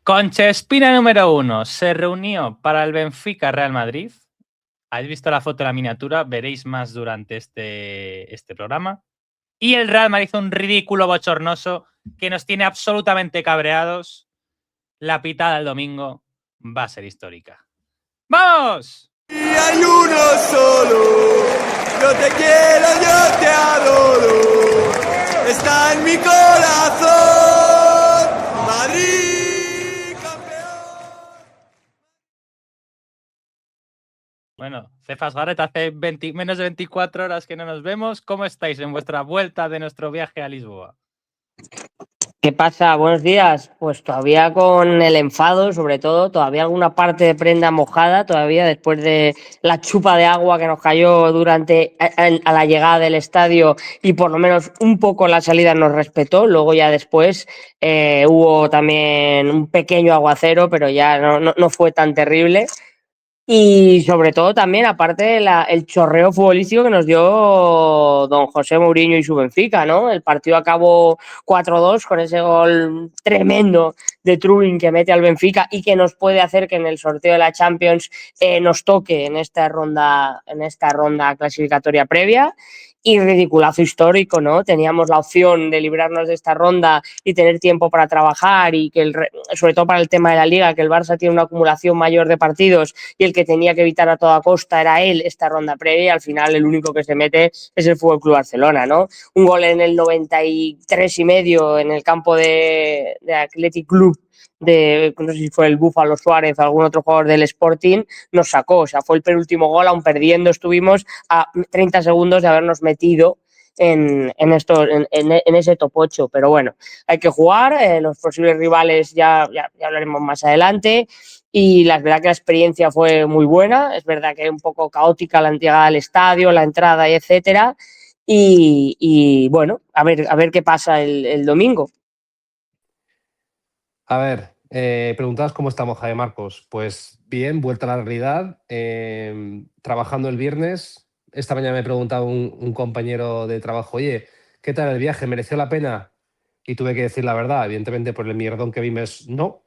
Conchespina número 1 se reunió para el Benfica Real Madrid. ¿Habéis visto la foto de la miniatura? Veréis más durante este programa. Y el Real Madrid hizo un ridículo bochornoso que nos tiene absolutamente cabreados. La pitada del domingo va a ser histórica. ¡Vamos! Y hay uno solo, yo te quiero, yo te adoro, está en mi corazón, Madrid campeón. Bueno, Cefas Garrett, hace menos de 24 horas que no nos vemos. ¿Cómo estáis en vuestra vuelta de nuestro viaje a Lisboa? ¿Qué pasa? Buenos días. Pues todavía con el enfado, sobre todo, todavía alguna parte de prenda mojada, todavía después de la chupa de agua que nos cayó durante a la llegada del estadio y por lo menos un poco la salida nos respetó. Luego ya después hubo también un pequeño aguacero, pero ya no fue tan terrible. Y sobre todo también, aparte, el chorreo futbolístico que nos dio don José Mourinho y su Benfica, ¿no? El partido acabó 4-2 con ese gol tremendo de Trubin que mete al Benfica y que nos puede hacer que en el sorteo de la Champions nos toque en esta ronda clasificatoria previa. Y ridiculazo histórico, ¿no? Teníamos la opción de librarnos de esta ronda y tener tiempo para trabajar y que, sobre todo para el tema de la Liga, que el Barça tiene una acumulación mayor de partidos y el que tenía que evitar a toda costa era él esta ronda previa y al final el único que se mete es el Fútbol Club Barcelona, ¿no? Un gol en el 93 y medio en el campo de Athletic Club de, no sé si fue el Búfalo Suárez o algún otro jugador del Sporting, nos sacó, o sea, fue el penúltimo gol, aún perdiendo estuvimos a 30 segundos de habernos metido en ese top 8, pero bueno, hay que jugar, los posibles rivales ya hablaremos más adelante. Y la verdad que la experiencia fue muy buena, es verdad que un poco caótica la llegada al estadio, la entrada y etcétera. Y bueno, a ver qué pasa el domingo. A ver, preguntabas cómo estamos, Jaime Marcos. Pues bien, vuelta a la realidad. Trabajando el viernes. Esta mañana me preguntaba un compañero de trabajo, oye, ¿qué tal el viaje? ¿Mereció la pena? Y tuve que decir la verdad. Evidentemente, por el mierdón que vime no,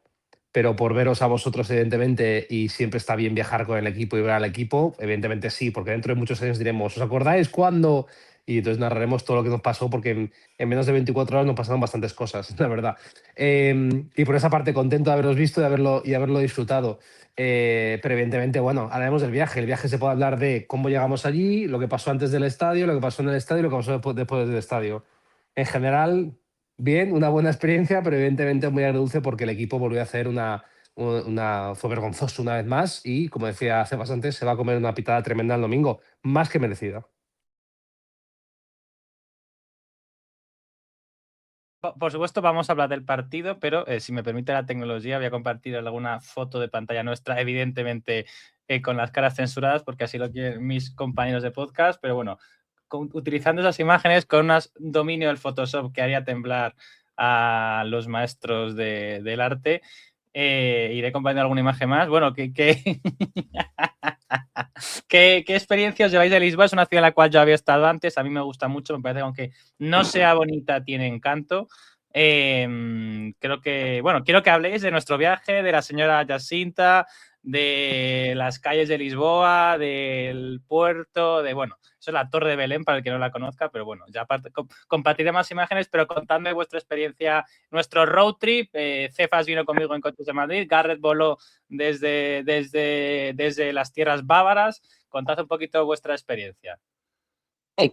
pero por veros a vosotros, evidentemente, y siempre está bien viajar con el equipo y ver al equipo, evidentemente sí, porque dentro de muchos años diremos, ¿os acordáis cuándo? Y entonces narraremos todo lo que nos pasó, porque en menos de 24 horas nos pasaron bastantes cosas, la verdad. Y por esa parte, contento de haberos visto y haberlo disfrutado. Pero evidentemente, bueno, hablaremos del viaje. El viaje se puede hablar de cómo llegamos allí, lo que pasó antes del estadio, lo que pasó en el estadio y lo que pasó después del estadio. En general, bien, una buena experiencia, pero evidentemente muy agridulce porque el equipo volvió a hacer fue vergonzoso una vez más y, como decía hace bastante, se va a comer una pitada tremenda el domingo, más que merecida. Por supuesto, vamos a hablar del partido, pero si me permite la tecnología, voy a compartir alguna foto de pantalla nuestra, evidentemente con las caras censuradas, porque así lo quieren mis compañeros de podcast, pero bueno, utilizando esas imágenes con un dominio del Photoshop que haría temblar a los maestros del arte, iré compartiendo alguna imagen más. Bueno, ¿Qué experiencia os lleváis de Lisboa? Es una ciudad en la cual yo había estado antes, a mí me gusta mucho, me parece que aunque no sea bonita, tiene encanto. Quiero que habléis de nuestro viaje, de la señora Jacinta, de las calles de Lisboa, del puerto, eso es la Torre de Belén para el que no la conozca, pero bueno, ya compartiré más imágenes, pero contadme vuestra experiencia, nuestro road trip. Cefas vino conmigo en Coches de Madrid, Garrett voló desde las tierras bávaras. Contad un poquito vuestra experiencia.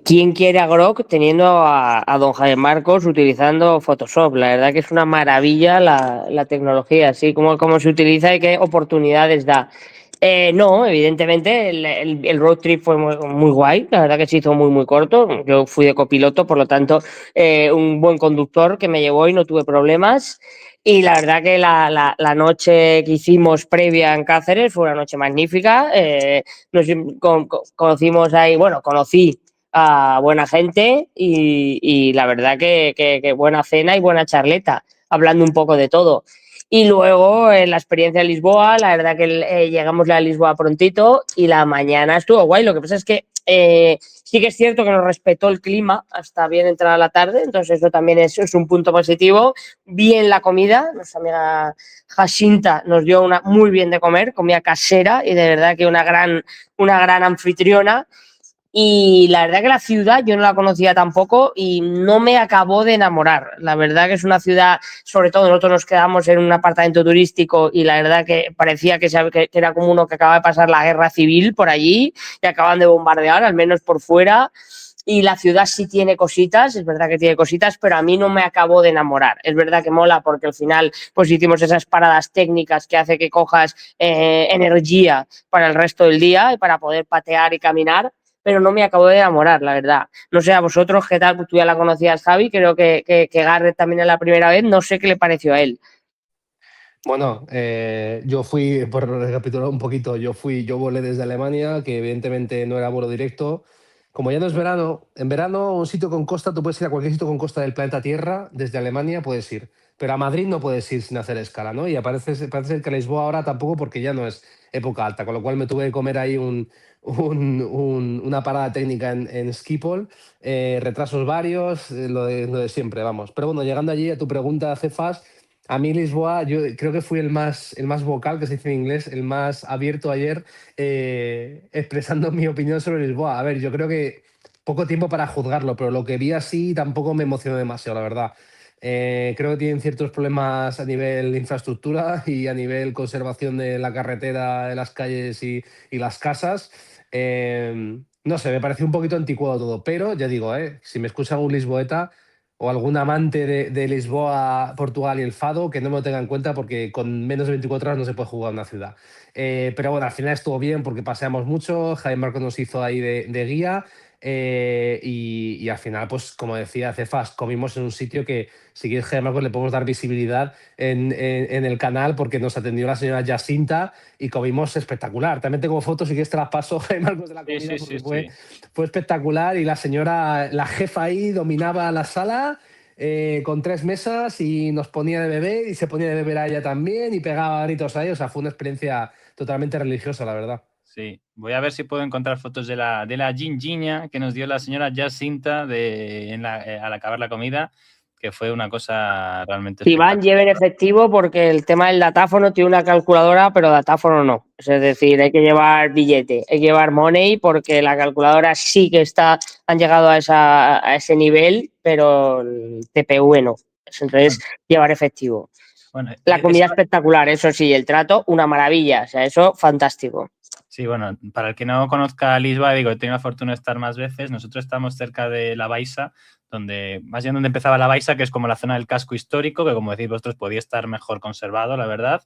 ¿Quién quiere a Grok teniendo a don Jaime Marcos utilizando Photoshop? La verdad que es una maravilla la tecnología, así como se utiliza y qué oportunidades da. No, evidentemente el road trip fue muy guay, la verdad que se hizo muy corto. Yo fui de copiloto, por lo tanto, un buen conductor que me llevó y no tuve problemas. Y la verdad que la noche que hicimos previa en Cáceres fue una noche magnífica. Conocimos ahí, bueno, conocí a buena gente y la verdad que buena cena y buena charleta, hablando un poco de todo. Y luego la experiencia de Lisboa, la verdad que llegamos a Lisboa prontito y la mañana estuvo guay. Lo que pasa es que sí que es cierto que nos respetó el clima hasta bien entrada la tarde, entonces eso también es un punto positivo. Bien la comida, nuestra amiga Jacinta nos dio muy bien de comer, comida casera y de verdad que una gran anfitriona. Y la verdad que la ciudad yo no la conocía tampoco y no me acabó de enamorar. La verdad que es una ciudad, sobre todo nosotros nos quedamos en un apartamento turístico y la verdad que parecía que era como uno que acaba de pasar la guerra civil por allí y acaban de bombardear, al menos por fuera. Y la ciudad sí tiene cositas, es verdad que tiene cositas, pero a mí no me acabó de enamorar. Es verdad que mola porque al final pues hicimos esas paradas técnicas que hace que cojas energía para el resto del día y para poder patear y caminar, pero no me acabo de enamorar, la verdad. No sé a vosotros qué tal, pues tú ya la conocías, Javi, creo que Garrett también es la primera vez, no sé qué le pareció a él. Bueno, yo fui, por recapitular un poquito, yo volé desde Alemania, que evidentemente no era vuelo directo. Como ya no es verano, en verano un sitio con costa, tú puedes ir a cualquier sitio con costa del planeta Tierra, desde Alemania puedes ir, pero a Madrid no puedes ir sin hacer escala, ¿no? Y parece ser que a Lisboa ahora tampoco porque ya no es época alta, con lo cual me tuve que comer ahí una parada técnica en Schiphol, retrasos varios, lo de siempre, vamos. Pero bueno, llegando allí a tu pregunta, Cefas, a mí Lisboa, yo creo que fui el más vocal, que se dice en inglés, el más abierto ayer, expresando mi opinión sobre Lisboa. A ver, yo creo que poco tiempo para juzgarlo, pero lo que vi así tampoco me emocionó demasiado, la verdad. Creo que tienen ciertos problemas a nivel de infraestructura y a nivel conservación de la carretera, de las calles y las casas. No sé, me pareció un poquito anticuado todo, pero ya digo, si me escucha algún lisboeta o algún amante de Lisboa, Portugal y el Fado, que no me lo tenga en cuenta porque con menos de 24 horas no se puede jugar una ciudad. Pero bueno, al final estuvo bien porque paseamos mucho, Jaime Marcos nos hizo ahí de guía y al final, pues como decía Cefas, comimos en un sitio que si quieres Jaime Marcos le podemos dar visibilidad en el canal porque nos atendió la señora Jacinta y comimos espectacular. También tengo fotos, si quieres te las paso, Jaime Marcos, de la comida porque fue espectacular y la señora, la jefa ahí dominaba la sala con 3 mesas y nos ponía de beber y se ponía de beber a ella también y pegaba gritos a ella. O sea, fue una experiencia totalmente religiosa, la verdad. Sí, voy a ver si puedo encontrar fotos de la gingiña que nos dio la señora Jacinta al acabar la comida, que fue una cosa realmente Iván, espectacular. lleven efectivo porque el tema del datáfono tiene una calculadora, pero datáfono no. Es decir, hay que llevar billete, hay que llevar money porque la calculadora sí que han llegado a ese nivel, pero el TPV no. Entonces, llevar efectivo. Bueno, La comida espectacular, eso sí, el trato, una maravilla. O sea, eso, fantástico. Sí, bueno, para el que no conozca Lisboa, digo, he tenido la fortuna de estar más veces. Nosotros estamos cerca de la Baixa, más bien donde empezaba la Baixa, que es como la zona del casco histórico, que como decís vosotros podía estar mejor conservado, la verdad.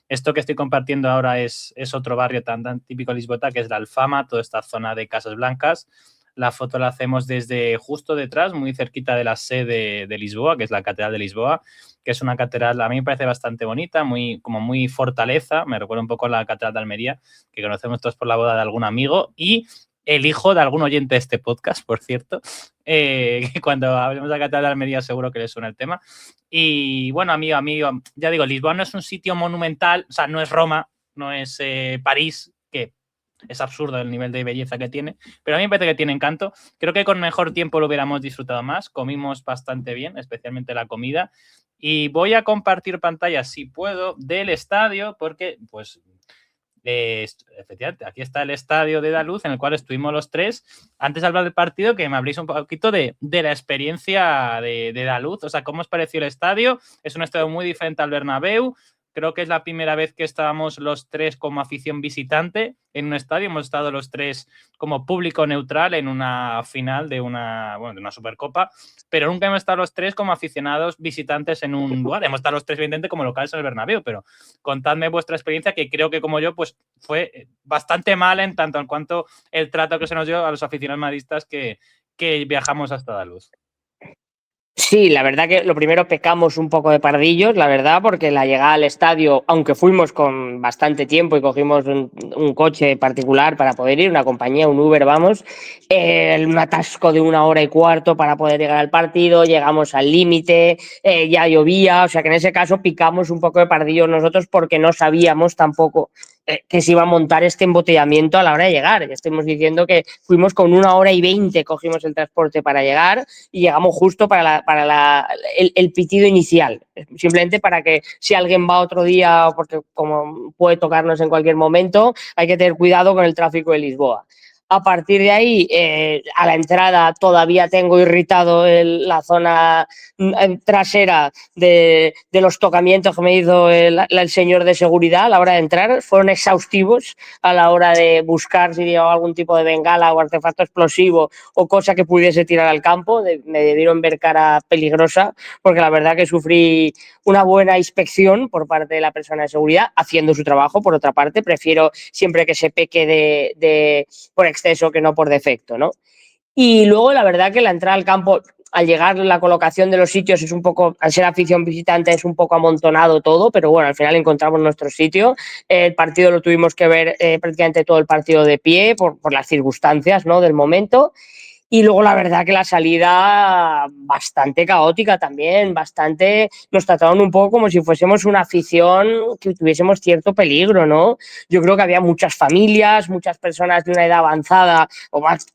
Esto que estoy compartiendo ahora es otro barrio tan típico de Lisboa, que es la Alfama, toda esta zona de Casas Blancas. La foto la hacemos desde justo detrás, muy cerquita de la sede de Lisboa, que es la Catedral de Lisboa, que es una catedral, a mí me parece bastante bonita, como muy fortaleza, me recuerda un poco a la Catedral de Almería, que conocemos todos por la boda de algún amigo, y el hijo de algún oyente de este podcast, por cierto, que cuando hablemos de la Catedral de Almería seguro que le suena el tema. Y bueno, amigo, ya digo, Lisboa no es un sitio monumental, o sea, no es Roma, no es París, que es absurdo el nivel de belleza que tiene, pero a mí me parece que tiene encanto. Creo que con mejor tiempo lo hubiéramos disfrutado más, comimos bastante bien, especialmente la comida, y voy a compartir pantalla, si puedo, del estadio, porque pues efectivamente, aquí está el estadio de Daluz, en el cual estuvimos los tres. Antes de hablar del partido, que me habléis un poquito de la experiencia de Daluz, o sea, ¿cómo os pareció el estadio? Es un estadio muy diferente al Bernabéu. Creo que es la primera vez que estábamos los tres como afición visitante en un estadio. Hemos estado los tres como público neutral en una final de una Supercopa, pero nunca hemos estado los tres como aficionados visitantes en un lugar. Hemos estado los tres, evidentemente, como locales en el Bernabéu, pero contadme vuestra experiencia, que creo que como yo, pues fue bastante mala en tanto en cuanto el trato que se nos dio a los aficionados madridistas que viajamos hasta Daluz. Sí, la verdad que lo primero pecamos un poco de pardillos, la verdad, porque la llegada al estadio, aunque fuimos con bastante tiempo y cogimos un coche particular para poder ir, una compañía, un Uber, vamos, un atasco de 1 hora y cuarto para poder llegar al partido, llegamos al límite, ya llovía, o sea que en ese caso picamos un poco de pardillos nosotros porque no sabíamos tampoco que se iba a montar este embotellamiento a la hora de llegar. Ya estamos diciendo que fuimos con 1 hora y 20, cogimos el transporte para llegar y llegamos justo para el pitido inicial, simplemente para que si alguien va otro día, porque como puede tocarnos en cualquier momento, hay que tener cuidado con el tráfico de Lisboa. A partir de ahí, a la entrada todavía tengo irritado la zona trasera de los tocamientos que me hizo el señor de seguridad a la hora de entrar. Fueron exhaustivos a la hora de buscar si llevaba algún tipo de bengala o artefacto explosivo o cosa que pudiese tirar al campo. Me debieron ver cara peligrosa porque la verdad que sufrí una buena inspección por parte de la persona de seguridad haciendo su trabajo. Por otra parte, prefiero siempre que se peque por exceso que no por defecto, ¿no? Y luego la verdad que la entrada al campo, al llegar la colocación de los sitios es un poco, al ser afición visitante es un poco amontonado todo, pero bueno, al final encontramos nuestro sitio. El partido lo tuvimos que ver prácticamente todo el partido de pie por las circunstancias, ¿no?, del momento. Y luego la verdad que la salida bastante caótica también, bastante, nos trataron un poco como si fuésemos una afición que tuviésemos cierto peligro, ¿no? Yo creo que había muchas familias, muchas personas de una edad avanzada, o más,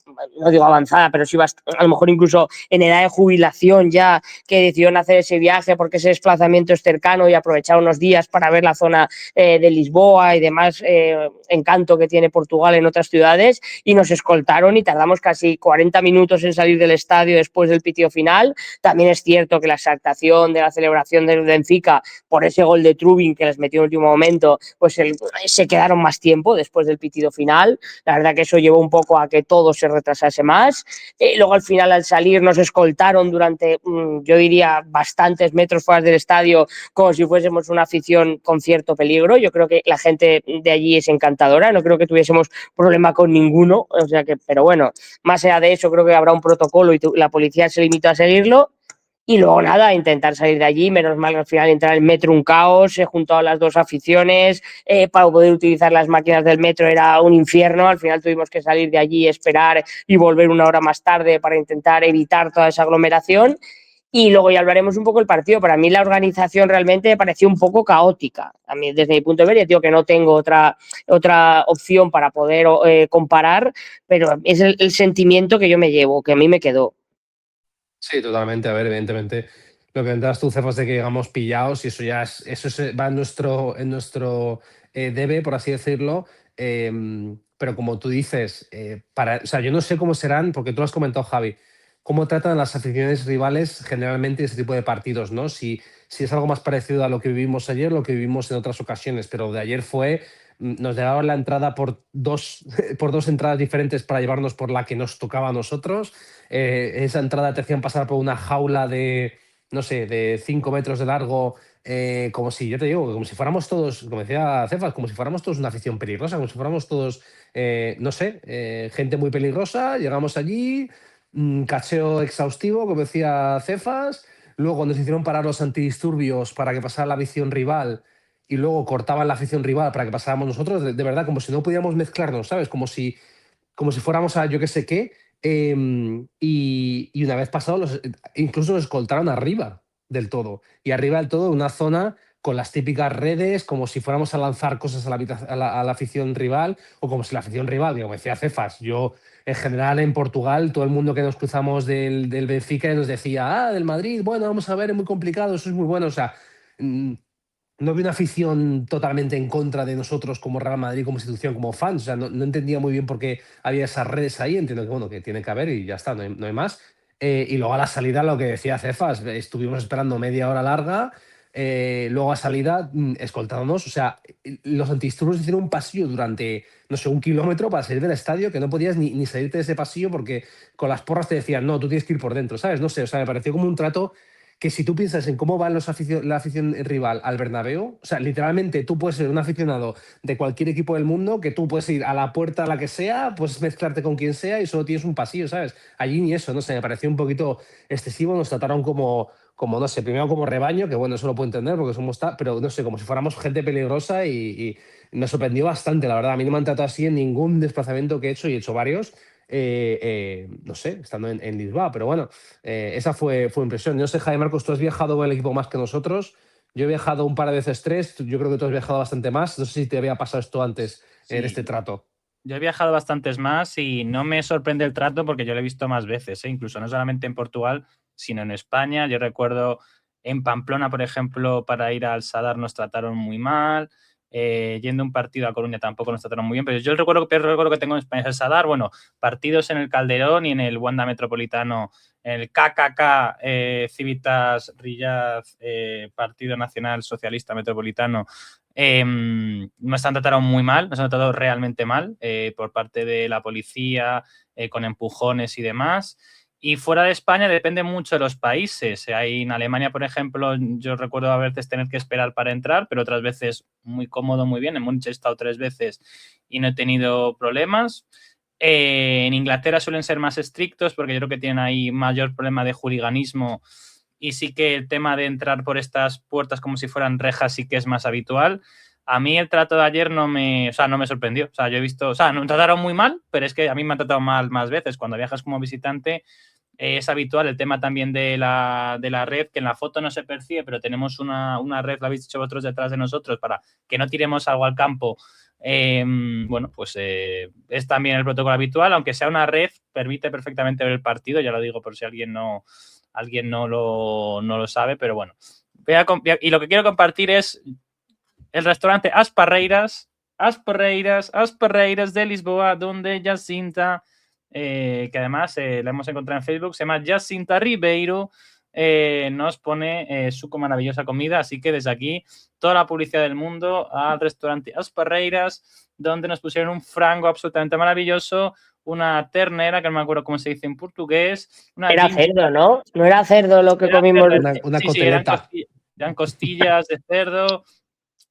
no digo avanzada, pero sí a lo mejor incluso en edad de jubilación ya, que decidieron hacer ese viaje porque ese desplazamiento es cercano y aprovechar unos días para ver la zona de Lisboa y demás encanto que tiene Portugal en otras ciudades, y nos escoltaron y tardamos casi 40 minutos en salir del estadio después del pitido final. También es cierto que la exaltación de la celebración del Benfica por ese gol de Trubin que les metió en el último momento, pues se quedaron más tiempo después del pitido final. La verdad que eso llevó un poco a que todo se retrasase más. Luego al final, al salir, nos escoltaron durante, yo diría, bastantes metros fuera del estadio, como si fuésemos una afición con cierto peligro. Yo creo que la gente de allí es encantadora, no creo que tuviésemos problema con ninguno, o sea que, pero bueno, más allá de eso creo que habrá un protocolo y la policía se limitó a seguirlo. Y luego nada, intentar salir de allí, menos mal que al final entrar en el metro un caos, se juntaron las dos aficiones, para poder utilizar las máquinas del metro era un infierno, al final tuvimos que salir de allí, esperar y volver 1 hora más tarde para intentar evitar toda esa aglomeración. Y luego ya hablaremos un poco del partido. Para mí la organización realmente me pareció un poco caótica. A mí, desde mi punto de vista, digo que no tengo otra opción para poder comparar, pero es el sentimiento que yo me llevo, que a mí me quedó. Sí, totalmente. A ver, evidentemente, lo que entras tú, Cefas, de que llegamos pillados y eso ya va en nuestro debe, por así decirlo. Pero como tú dices, o sea, yo no sé cómo serán, porque tú lo has comentado, Javi, cómo tratan a las aficiones rivales generalmente ese tipo de partidos, ¿no? Si es algo más parecido a lo que vivimos ayer, lo que vivimos en otras ocasiones, pero de ayer fue, nos daban la entrada por dos, por dos entradas diferentes para llevarnos por la que nos tocaba a nosotros. Esa entrada te hacían pasar por una jaula de, no sé, de 5 metros de largo, como si, yo te digo, como si fuéramos todos, como decía Cefas, como si fuéramos todos una afición peligrosa, como si fuéramos todos, no sé, gente muy peligrosa. Llegamos allí, cacheo exhaustivo, como decía Cefas. Luego nos hicieron parar los antidisturbios para que pasara la afición rival y luego cortaban la afición rival para que pasáramos nosotros. De verdad, como si no pudiéramos mezclarnos, ¿sabes? Como si fuéramos a yo qué sé qué. Y una vez pasado, incluso nos escoltaron arriba del todo. Y arriba del todo, una zona con las típicas redes, como si fuéramos a lanzar cosas a la afición rival, o como si la afición rival, como decía Cefas, yo en general en Portugal, todo el mundo que nos cruzamos del Benfica nos decía, del Madrid, bueno, vamos a ver, es muy complicado, eso es muy bueno. O sea, mm, no había una afición totalmente en contra de nosotros como Real Madrid, como institución, como fans. O sea, no entendía muy bien por qué había esas redes ahí. Entiendo que, bueno, que tiene que haber y ya está, no hay más. Y luego a la salida, lo que decía Cefas, estuvimos esperando media hora larga. Luego a salida, escoltándonos. O sea, los antidisturbios hicieron un pasillo durante, no sé, 1 kilómetro para salir del estadio, que no podías ni salirte de ese pasillo porque con las porras te decían, no, tú tienes que ir por dentro, ¿sabes? No sé, o sea, me pareció como un trato que si tú piensas en cómo va la afición rival al Bernabéu, o sea, literalmente tú puedes ser un aficionado de cualquier equipo del mundo, que tú puedes ir a la puerta a la que sea, puedes mezclarte con quien sea y solo tienes un pasillo, ¿sabes? Allí ni eso, no sé, me pareció un poquito excesivo, nos trataron como no sé, primero como rebaño, que bueno, eso lo puedo entender porque somos pero no sé, como si fuéramos gente peligrosa y me sorprendió bastante, la verdad. A mí no me han tratado así en ningún desplazamiento que he hecho y he hecho varios, no sé, estando en Lisboa, pero bueno, esa fue impresión. No sé, Jaime Marcos, tú has viajado con el equipo más que nosotros. Yo he viajado un par de veces 3, yo creo que tú has viajado bastante más. No sé si te había pasado esto antes en Sí, este trato. yo he viajado bastantes más y no me sorprende el trato porque yo lo he visto más veces, incluso no solamente en Portugal, sino en España. Yo recuerdo en Pamplona, por ejemplo, para ir al Sadar nos trataron muy mal. Yendo a un partido a Coruña tampoco nos trataron muy bien, pero yo el peor recuerdo que tengo en España es el Sadar. Bueno, partidos en el Calderón y en el Wanda Metropolitano, en el KKK Civitas Riyadh, Partido Nacional Socialista Metropolitano. Nos han tratado muy mal, nos han tratado realmente mal por parte de la policía, con empujones y demás. Y fuera de España depende mucho de los países. Hay en Alemania, por ejemplo, yo recuerdo a veces tener que esperar para entrar, pero otras veces muy cómodo, muy bien. En Múnich he estado 3 veces y no he tenido problemas. En Inglaterra suelen ser más estrictos porque yo creo que tienen ahí mayor problema de juliganismo y sí que el tema de entrar por estas puertas como si fueran rejas sí que es más habitual. A mí el trato de ayer no me sorprendió. O sea, yo he visto, no me trataron muy mal, pero es que a mí me han tratado mal más veces. Cuando viajas como visitante es habitual el tema también de la red, que en la foto no se percibe, pero tenemos una red, lo habéis dicho vosotros, detrás de nosotros para que no tiremos algo al campo. Bueno, pues es también el protocolo habitual, aunque sea una red, permite perfectamente ver el partido, ya lo digo por si alguien no lo sabe, pero bueno. Y lo que quiero compartir es el restaurante As Parreiras de Lisboa, donde Jacinta, que además la hemos encontrado en Facebook, se llama Jacinta Ribeiro, nos pone su maravillosa comida, así que desde aquí toda la publicidad del mundo al restaurante As Parreiras, donde nos pusieron un frango absolutamente maravilloso, una ternera, que no me acuerdo cómo se dice en portugués. Era cerdo, ¿no? No era cerdo lo que comimos. Una coteleta. Eran costillas de cerdo.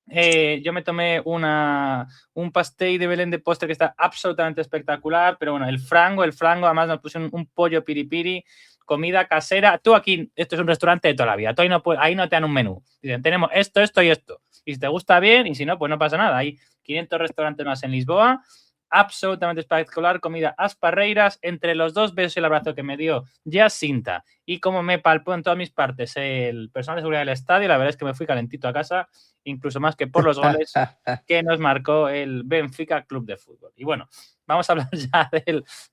Yo me tomé un pastel de Belén de postre que está absolutamente espectacular, pero bueno, el frango, además nos pusieron un pollo piripiri, comida casera. Tú aquí, esto es un restaurante de toda la vida, tú ahí no te dan un menú. Dicen, tenemos esto, esto y esto. Y si te gusta bien, y si no, pues no pasa nada. Hay 500 restaurantes más en Lisboa. Absolutamente espectacular, comida As Parreiras. Entre los dos besos y el abrazo que me dio Jacinta y como me palpó en todas mis partes el personal de seguridad del estadio, la verdad es que me fui calentito a casa, incluso más que por los goles que nos marcó el Benfica Club de Fútbol. Y bueno, vamos a hablar ya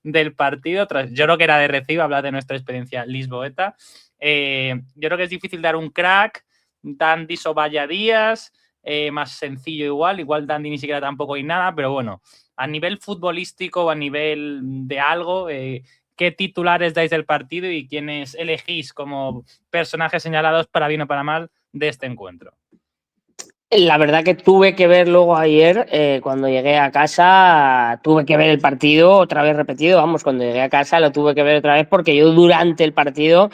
del partido. Yo creo que era de recibo hablar de nuestra experiencia lisboeta. Yo creo que es difícil dar un crack. Dandy Soballa Díaz, más sencillo igual Dandy ni siquiera tampoco hay nada, pero bueno, a nivel futbolístico o a nivel de algo, ¿qué titulares dais del partido y quiénes elegís como personajes señalados para bien o para mal de este encuentro? La verdad que tuve que ver luego ayer, cuando llegué a casa, tuve que ver el partido otra vez repetido. Vamos, cuando llegué a casa lo tuve que ver otra vez porque yo durante el partido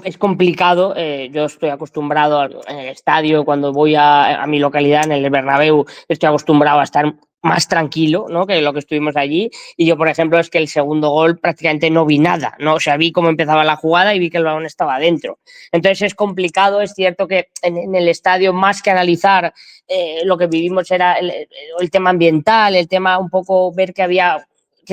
es complicado. Yo estoy acostumbrado en el estadio, cuando voy a mi localidad, en el Bernabéu, estoy acostumbrado a estar más tranquilo, ¿no?, que lo que estuvimos allí. Y yo, por ejemplo, es que el segundo gol prácticamente no vi nada, ¿no? O sea, vi cómo empezaba la jugada y vi que el balón estaba adentro. Entonces es complicado. Es cierto que en el estadio, más que analizar lo que vivimos, era el tema ambiental, el tema un poco ver que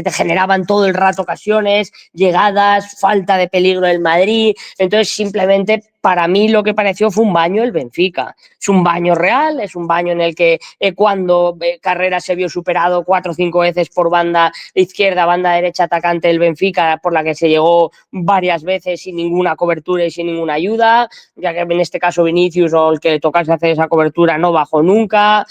te generaban todo el rato ocasiones, llegadas, falta de peligro del Madrid. Entonces simplemente para mí lo que pareció fue un baño el Benfica. Es un baño real, es un baño en el que cuando Carrera se vio superado 4 o 5 veces por banda izquierda, banda derecha atacante del Benfica, por la que se llegó varias veces sin ninguna cobertura y sin ninguna ayuda, ya que en este caso Vinicius, o el que le tocase hacer esa cobertura, no bajó nunca.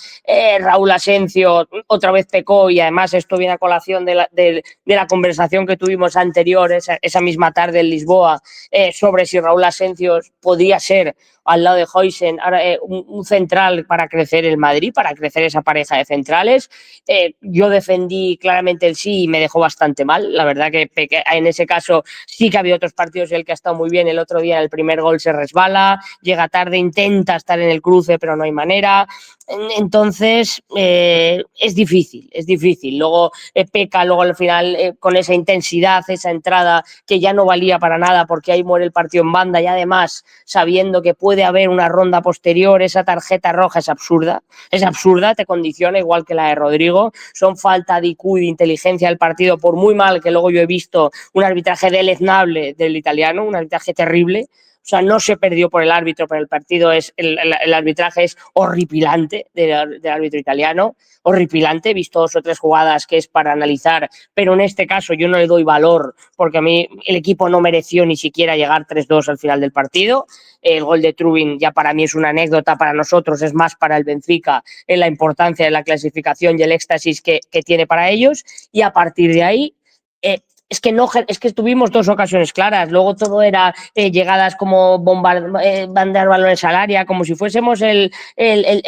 Raúl Asencio otra vez pecó, y además esto viene a colación de la conversación que tuvimos anterior, esa misma tarde en Lisboa, sobre si Raúl Asencio podría ser al lado de Huijsen, un central para crecer el Madrid, para crecer esa pareja de centrales. Yo defendí claramente el sí y me dejó bastante mal. La verdad que en ese caso sí que había otros partidos en el que ha estado muy bien. El otro día en el primer gol se resbala, llega tarde, intenta estar en el cruce, pero no hay manera. Entonces es difícil. Luego peca, luego al final con esa intensidad, esa entrada que ya no valía para nada porque ahí muere el partido en banda y además sabiendo que puede haber una ronda posterior, esa tarjeta roja es absurda, te condiciona igual que la de Rodrigo. Son falta de IQ y de inteligencia del partido, por muy mal que luego yo he visto un arbitraje deleznable del italiano, un arbitraje terrible. O sea, no se perdió por el árbitro, pero el partido el arbitraje es horripilante del árbitro italiano, horripilante. He visto 2 o 3 jugadas que es para analizar, pero en este caso yo no le doy valor porque a mí el equipo no mereció ni siquiera llegar 3-2 al final del partido. El gol de Trubin ya para mí es una anécdota, para nosotros es más para el Benfica en la importancia de la clasificación y el éxtasis que tiene para ellos, y a partir de ahí es que tuvimos 2 ocasiones claras, luego todo era llegadas como bandear balones al área, como si fuésemos el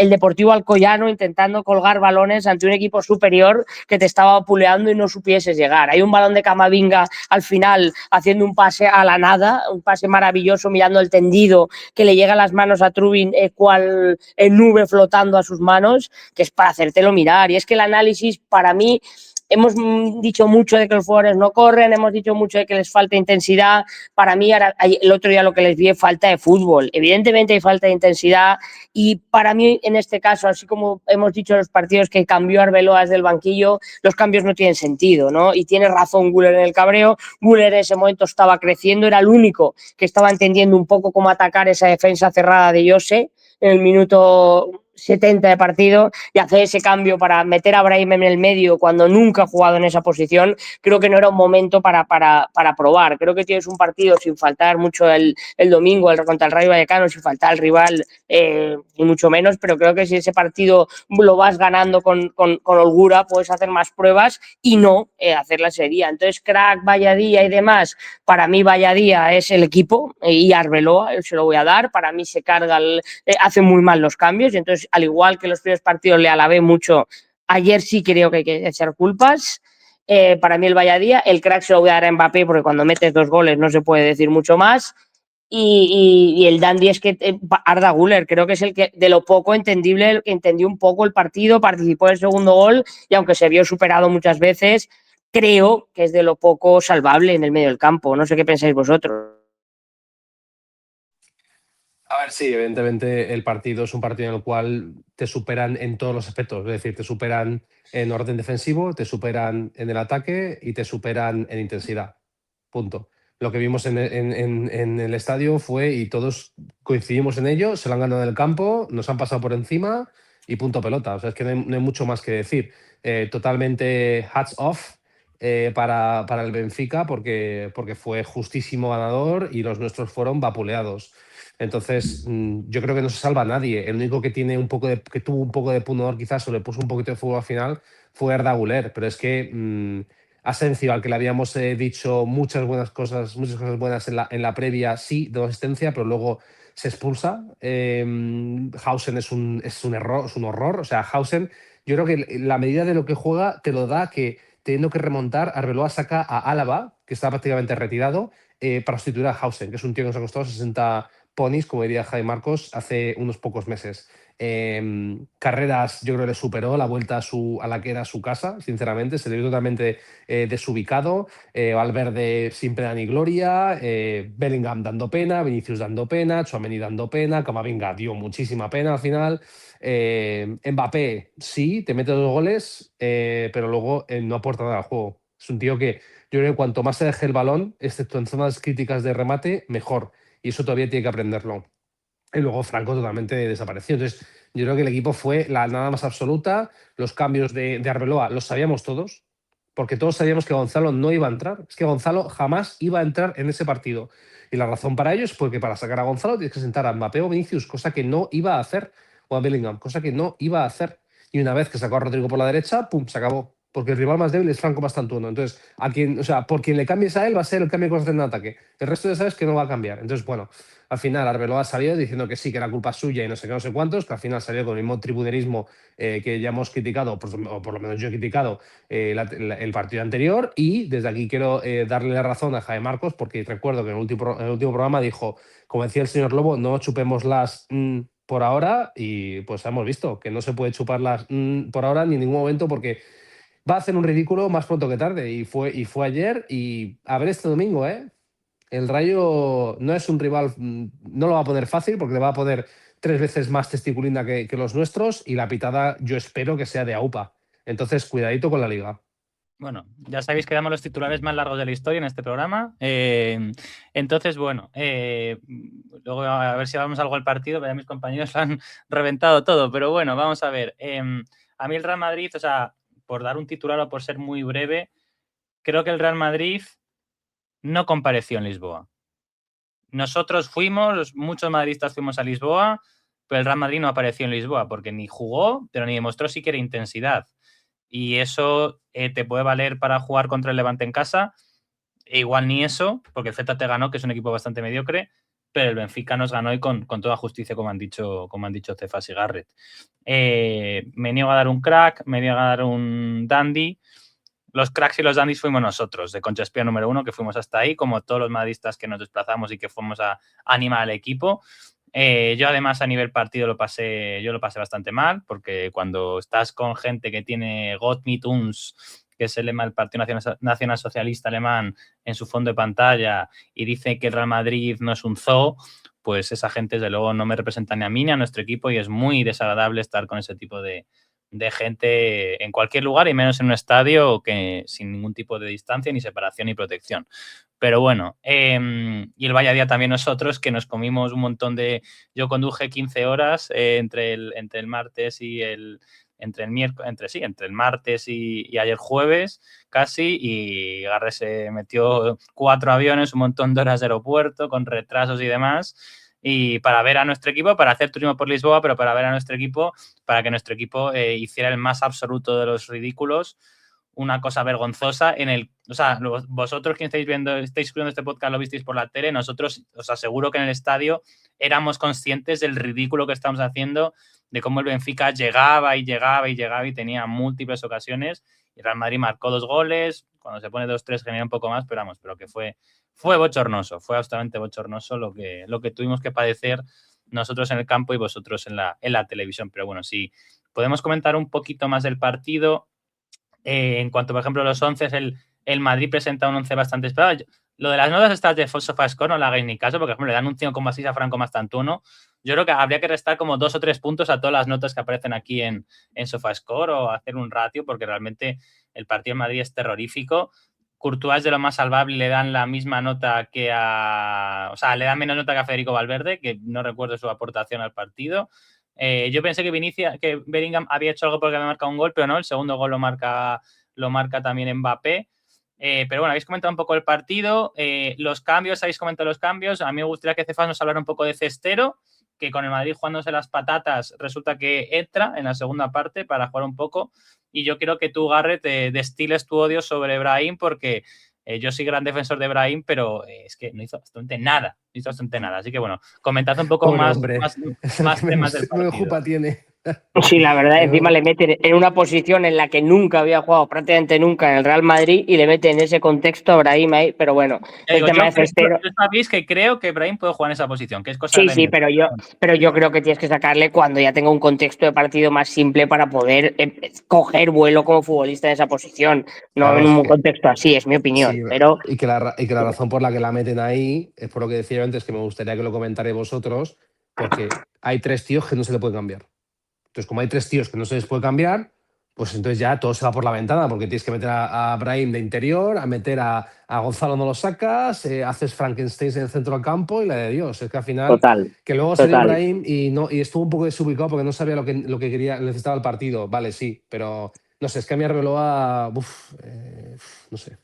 Deportivo Alcoyano intentando colgar balones ante un equipo superior que te estaba puleando y no supieses llegar. Hay un balón de Camavinga al final haciendo un pase a la nada, un pase maravilloso mirando el tendido que le llega a las manos a Trubin, cual nube flotando a sus manos, que es para hacértelo mirar. Y es que el análisis para mí, hemos dicho mucho de que los jugadores no corren, hemos dicho mucho de que les falta intensidad. Para mí, el otro día lo que les vi es falta de fútbol. Evidentemente hay falta de intensidad y para mí, en este caso, así como hemos dicho en los partidos que cambió Arbeloa desde el banquillo, los cambios no tienen sentido, ¿no? Y tiene razón Güler en el cabreo. Güler en ese momento estaba creciendo, era el único que estaba entendiendo un poco cómo atacar esa defensa cerrada de Jose en el minuto 70 de partido, y hacer ese cambio para meter a Brahim en el medio cuando nunca ha jugado en esa posición. Creo que no era un momento para probar. Creo que tienes un partido sin faltar mucho el domingo contra el Rayo Vallecano, sin faltar el rival, ni mucho menos, pero creo que si ese partido lo vas ganando con holgura, puedes hacer más pruebas y no hacer la serie. Entonces, Crack, Valladía y demás, para mí Valladía es el equipo y Arbeloa, se lo voy a dar. Para mí se carga, hace muy mal los cambios y entonces, al igual que los primeros partidos le alabé mucho, ayer sí creo que hay que echar culpas. Para mí el Valladía, el Crack se lo voy a dar a Mbappé porque cuando metes 2 goles no se puede decir mucho más. Y el dandy es que Arda Güler creo que es el que de lo poco entendible entendió un poco el partido, participó en el segundo gol y aunque se vio superado muchas veces, creo que es de lo poco salvable en el medio del campo. No sé qué pensáis vosotros. A ver, sí, evidentemente el partido es un partido en el cual te superan en todos los aspectos, es decir, te superan en orden defensivo, te superan en el ataque y te superan en intensidad. Punto. Lo que vimos en el estadio fue, y todos coincidimos en ello, se lo han ganado en el campo, nos han pasado por encima y punto pelota. O sea, es que no hay mucho más que decir. Totalmente hats off para el Benfica porque fue justísimo ganador y los nuestros fueron vapuleados. Entonces, yo creo que no se salva a nadie. El único que tuvo un poco de pundonor quizás o le puso un poquito de fútbol al final fue Arda Güler, pero es que Asensio, al que le habíamos dicho muchas cosas buenas en la previa, sí, de asistencia, pero luego se expulsa. Hausen es un error, es un horror. O sea, Hausen, yo creo que la medida de lo que juega te lo da que teniendo que remontar, Arbeloa saca a Álava, que está prácticamente retirado, para sustituir a Hausen, que es un tío que nos ha costado 60 ponis, como diría Jaime Marcos, hace unos pocos meses. Carreras, yo creo que le superó la vuelta a la que era su casa, sinceramente, se le vio totalmente desubicado. Valverde sin pena ni gloria, Bellingham dando pena, Vinicius dando pena, Tchouaméni dando pena, Camavinga dio muchísima pena al final. Mbappé, sí, te mete 2 goles, pero luego no aporta nada al juego. Es un tío que yo creo que cuanto más se deje el balón, excepto en zonas críticas de remate, mejor. Y eso todavía tiene que aprenderlo. Y luego Franco totalmente desapareció. Entonces, yo creo que el equipo fue la nada más absoluta. Los cambios de Arbeloa los sabíamos todos, porque todos sabíamos que Gonzalo no iba a entrar. Es que Gonzalo jamás iba a entrar en ese partido. Y la razón para ello es porque para sacar a Gonzalo tienes que sentar a Mbappé o Vinicius, cosa que no iba a hacer, o a Bellingham, cosa que no iba a hacer. Y una vez que sacó a Rodrigo por la derecha, pum, se acabó. porque el rival más débil es Franco Mastantuono. Entonces, por quien le cambies a él va a ser el cambio que vas a hacer en ataque. El resto ya sabes que no va a cambiar. Entonces, bueno, al final Arbeloa salió diciendo que sí, que era culpa suya y no sé qué, no sé cuántos, que al final salió con el mismo tribunerismo que ya hemos criticado, o por lo menos yo he criticado el partido anterior. Y desde aquí quiero darle la razón a Jaime Marcos, porque recuerdo que en el último programa dijo, como decía el señor Lobo, no chupémoslas por ahora, y pues hemos visto que no se puede chuparlas por ahora ni en ningún momento, porque va a hacer un ridículo más pronto que tarde, y fue ayer. Y a ver este domingo, el Rayo no es un rival, no lo va a poner fácil, porque le va a poner 3 veces más testiculinda que los nuestros, y la pitada yo espero que sea de AUPA. Entonces, cuidadito con la liga. Bueno, ya sabéis que damos los titulares más largos de la historia en este programa. Entonces, bueno, luego a ver si vamos algo al partido, pero ya mis compañeros han reventado todo. Pero bueno, vamos a ver. A mí el Real Madrid, o sea, por dar un titular o por ser muy breve, creo que el Real Madrid no compareció en Lisboa. Nosotros muchos madridistas fuimos a Lisboa, pero el Real Madrid no apareció en Lisboa porque ni jugó, pero ni demostró siquiera intensidad. Y eso te puede valer para jugar contra el Levante en casa. E igual ni eso, porque el Celta te ganó, que es un equipo bastante mediocre, pero el Benfica nos ganó y con toda justicia, como han dicho Cefas y Garrett. Me niego a dar un crack, me niego a dar un dandy. Los cracks y los dandys fuimos nosotros, de Concha Espía número 1, que fuimos hasta ahí, como todos los madridistas que nos desplazamos y que fuimos a animar al equipo. Yo además a nivel partido lo pasé bastante mal, porque cuando estás con gente que tiene Gott mit uns, que es el lema del Partido Nacional Socialista Alemán, en su fondo de pantalla, y dice que el Real Madrid no es un zoo, pues esa gente desde luego no me representa ni a mí ni a nuestro equipo, y es muy desagradable estar con ese tipo de gente en cualquier lugar, y menos en un estadio que sin ningún tipo de distancia, ni separación, ni protección. Pero bueno, y el vaya día también nosotros, que nos comimos un montón de... Yo conduje 15 horas entre el martes y entre el martes y ayer jueves casi, y Garre se metió 4 aviones, un montón de horas de aeropuerto, con retrasos y demás, y para ver a nuestro equipo, para hacer turismo por Lisboa, pero para ver a nuestro equipo, para que nuestro equipo hiciera el más absoluto de los ridículos, una cosa vergonzosa o sea, vosotros que estáis viendo este podcast lo visteis por la tele, nosotros os aseguro que en el estadio éramos conscientes del ridículo que estamos haciendo, de cómo el Benfica llegaba y tenía múltiples ocasiones, y Real Madrid marcó 2 goles, cuando se pone 2-3 genera un poco más, pero que fue bochornoso, fue absolutamente bochornoso lo que tuvimos que padecer nosotros en el campo y vosotros en la televisión. Pero bueno, sí, podemos comentar un poquito más del partido. En cuanto, por ejemplo, a los 11, el Madrid presenta un 11 bastante esperado. Lo de las notas estas de SofaScore no le hagáis ni caso, porque, por ejemplo, le dan un 5,6 a Franco Mastantuono. Yo creo que habría que restar como 2 o 3 puntos a todas las notas que aparecen aquí en SofaScore, o hacer un ratio, porque realmente el partido en Madrid es terrorífico. Courtois es de lo más salvable y le dan la misma nota que o sea, le dan menos nota que a Federico Valverde, que no recuerdo su aportación al partido. Yo pensé que Bellingham había hecho algo porque había marcado un gol, pero no, el segundo gol lo marca también Mbappé. Pero bueno, habéis comentado un poco el partido, los cambios, habéis comentado los cambios. A mí me gustaría que Cefas nos hablara un poco de Cestero, que con el Madrid jugándose las patatas resulta que entra en la segunda parte para jugar un poco. Y yo quiero que tú, Garrett, destiles tu odio sobre Brahim, porque yo soy gran defensor de Brahim, pero es que no hizo absolutamente nada. Así que bueno, comentad un poco más temas del partido. Tiene. Sí, la verdad, encima le meten en una posición en la que nunca había jugado, prácticamente nunca, en el Real Madrid, y le meten en ese contexto a Brahim ahí, pero bueno, el tema de Cestero... Yo sabéis que creo que Brahim puede jugar en esa posición, que es cosa Sí, sí, pero yo creo que tienes que sacarle cuando ya tenga un contexto de partido más simple para poder coger vuelo como futbolista en esa posición, no claro, en un contexto así, es mi opinión. Sí, pero y que la razón por la que la meten ahí es por lo que decía antes, que me gustaría que lo comentarais vosotros, porque hay 3 tíos que no se le pueden cambiar. Entonces, como hay 3 tíos que no se les puede cambiar, pues entonces ya todo se va por la ventana, porque tienes que meter a Brahim de interior, a meter a Gonzalo, no lo sacas, haces Frankenstein en el centro del campo y la de Dios. Es que al final, total, que luego salió Brahim y estuvo un poco desubicado porque no sabía lo que quería, necesitaba el partido. Vale, sí, pero no sé, es que a mí Arbeloa, no sé.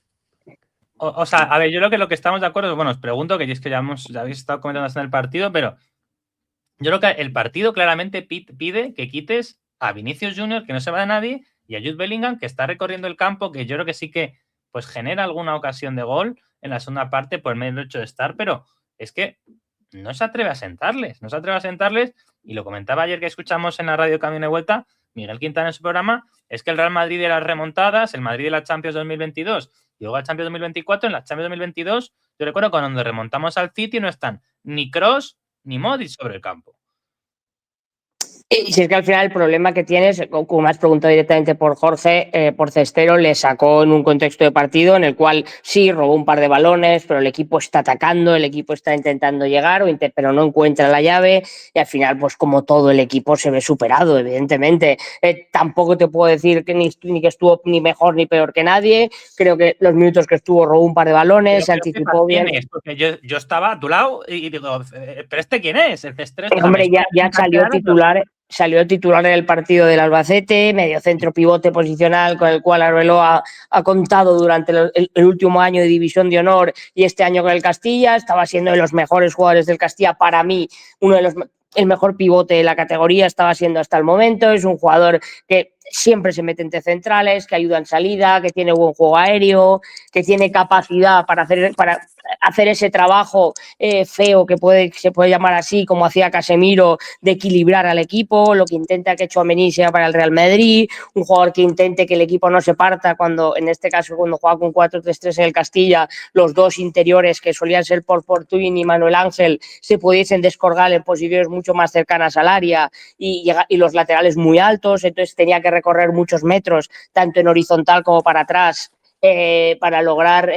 O sea, a ver, yo creo que estamos de acuerdo, bueno, os pregunto, que es que ya habéis estado comentando hasta en el partido, pero yo creo que el partido claramente pide que quites a Vinicius Junior, que no se va de nadie, Y a Jude Bellingham, que está recorriendo el campo, que yo creo que sí que pues genera alguna ocasión de gol en la segunda parte por el medio hecho de estar, pero es que no se atreve a sentarles, y lo comentaba ayer que escuchamos en la radio Camino de Vuelta, Miguel Quintana en su programa, es que el Real Madrid de las remontadas, el Madrid de la Champions 2022 y luego la Champions 2024, en la Champions 2022, yo recuerdo cuando remontamos al City no están ni Kroos ni Modric sobre el campo. Y si es que al final el problema que tienes, como me has preguntado directamente por Jorge, por Cestero, le sacó en un contexto de partido en el cual sí, robó un par de balones, pero el equipo está atacando, el equipo está intentando llegar, pero no encuentra la llave y al final, pues como todo el equipo se ve superado, evidentemente. Tampoco te puedo decir que ni que estuvo ni mejor ni peor que nadie. Creo que los minutos que estuvo robó un par de balones, se anticipó bien. ¿Quién es? Porque yo estaba a tu lado y digo, ¿pero este quién es? El Cestero. Hombre, ya salió titular en el partido del Albacete, mediocentro pivote posicional con el cual Arbeloa ha contado durante el último año de División de Honor y este año con el Castilla. Estaba siendo de los mejores jugadores del Castilla, para mí el mejor pivote de la categoría estaba siendo hasta el momento. Es un jugador que siempre se mete entre centrales, que ayuda en salida, que tiene buen juego aéreo, que tiene capacidad para hacer ese trabajo feo que se puede llamar así, como hacía Casemiro, de equilibrar al equipo, lo que intenta que Tchouaméni sea para el Real Madrid, un jugador que intente que el equipo no se parta cuando, en este caso, cuando juega con 4-3-3 en el Castilla, los dos interiores que solían ser por Fortuyn y Manuel Ángel se pudiesen descolgar en posiciones mucho más cercanas al área y los laterales muy altos, entonces tenía que recorrer muchos metros, tanto en horizontal como para atrás, para lograr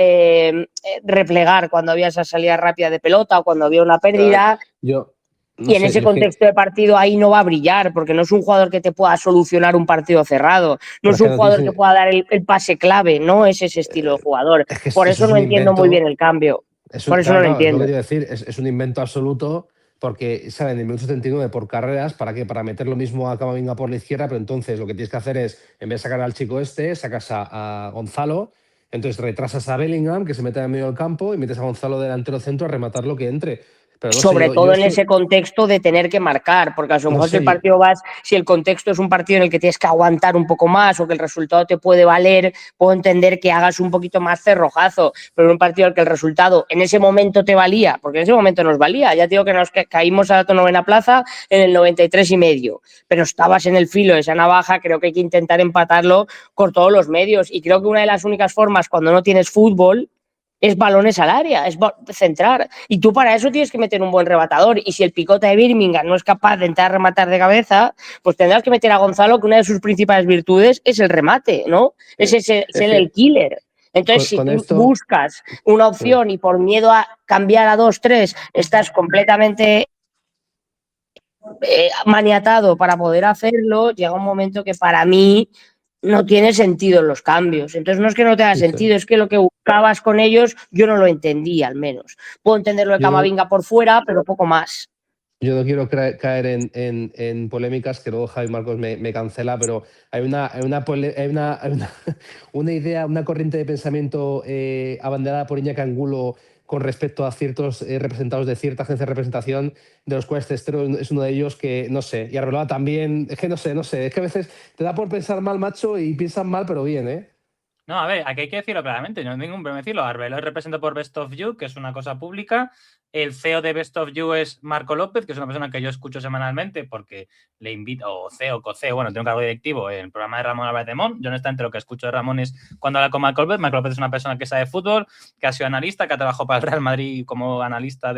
replegar cuando había esa salida rápida de pelota o cuando había una pérdida. Y en ese contexto de partido ahí no va a brillar, porque no es un jugador que te pueda solucionar un partido cerrado, no es un jugador que pueda dar el pase clave, no es ese estilo de jugador. Por eso no entiendo muy bien el cambio. Por eso no lo entiendo. Es lo que te iba a decir, es un invento absoluto, porque salen en el minuto 79 por carreras. ¿Para qué? Para meter lo mismo a Camavinga por la izquierda, pero entonces lo que tienes que hacer es, en vez de sacar al chico sacas a Gonzalo, entonces retrasas a Bellingham, que se mete en medio del campo, y metes a Gonzalo delantero centro a rematar lo que entre. Pero no sobre todo en ese contexto de tener que marcar, porque a lo mejor si el contexto es un partido en el que tienes que aguantar un poco más o que el resultado te puede valer, puedo entender que hagas un poquito más cerrojazo, pero en un partido en el que el resultado en ese momento te valía, porque en ese momento nos valía, ya te digo que nos caímos a la novena plaza en el 93,5, pero estabas en el filo de esa navaja. Creo que hay que intentar empatarlo por todos los medios, y creo que una de las únicas formas cuando no tienes fútbol es balones al área, es centrar. Y tú para eso tienes que meter un buen rebatador. Y si el picota de Birmingham no es capaz de entrar a rematar de cabeza, pues tendrás que meter a Gonzalo, que una de sus principales virtudes es el remate, ¿no? Es el killer. Entonces, si tú buscas una opción y por miedo a cambiar a 2-3 estás completamente maniatado para poder hacerlo, llega un momento que para mí no tiene sentido los cambios. Entonces no es que no tenga sentido, es que lo que buscabas con ellos yo no lo entendí, al menos. Puedo entender lo de Camavinga por fuera, pero poco más. Yo no quiero caer en polémicas que luego Javi Marcos me cancela, pero hay una idea, una corriente de pensamiento abanderada por Iñaki Angulo con respecto a ciertos representados de cierta agencia de representación, de los cuales Cestero es uno de ellos, que no sé, y Arbeloa también, es que no sé, es que a veces te da por pensar mal, macho, y piensas mal, pero bien, ¿eh? No, a ver, aquí hay que decirlo claramente, no hay ningún problema decirlo. Arbeloa es representado por Best of You, que es una cosa pública. El CEO de Best of You es Marco López, que es una persona que yo escucho semanalmente porque le invito, o CEO, co-CEO, bueno, tengo un cargo directivo en el programa de Ramón Álvarez de Mon. Yo honestamente lo que escucho de Ramón es cuando habla con Marco López. Marco López es una persona que sabe fútbol, que ha sido analista, que ha trabajado para el Real Madrid como analista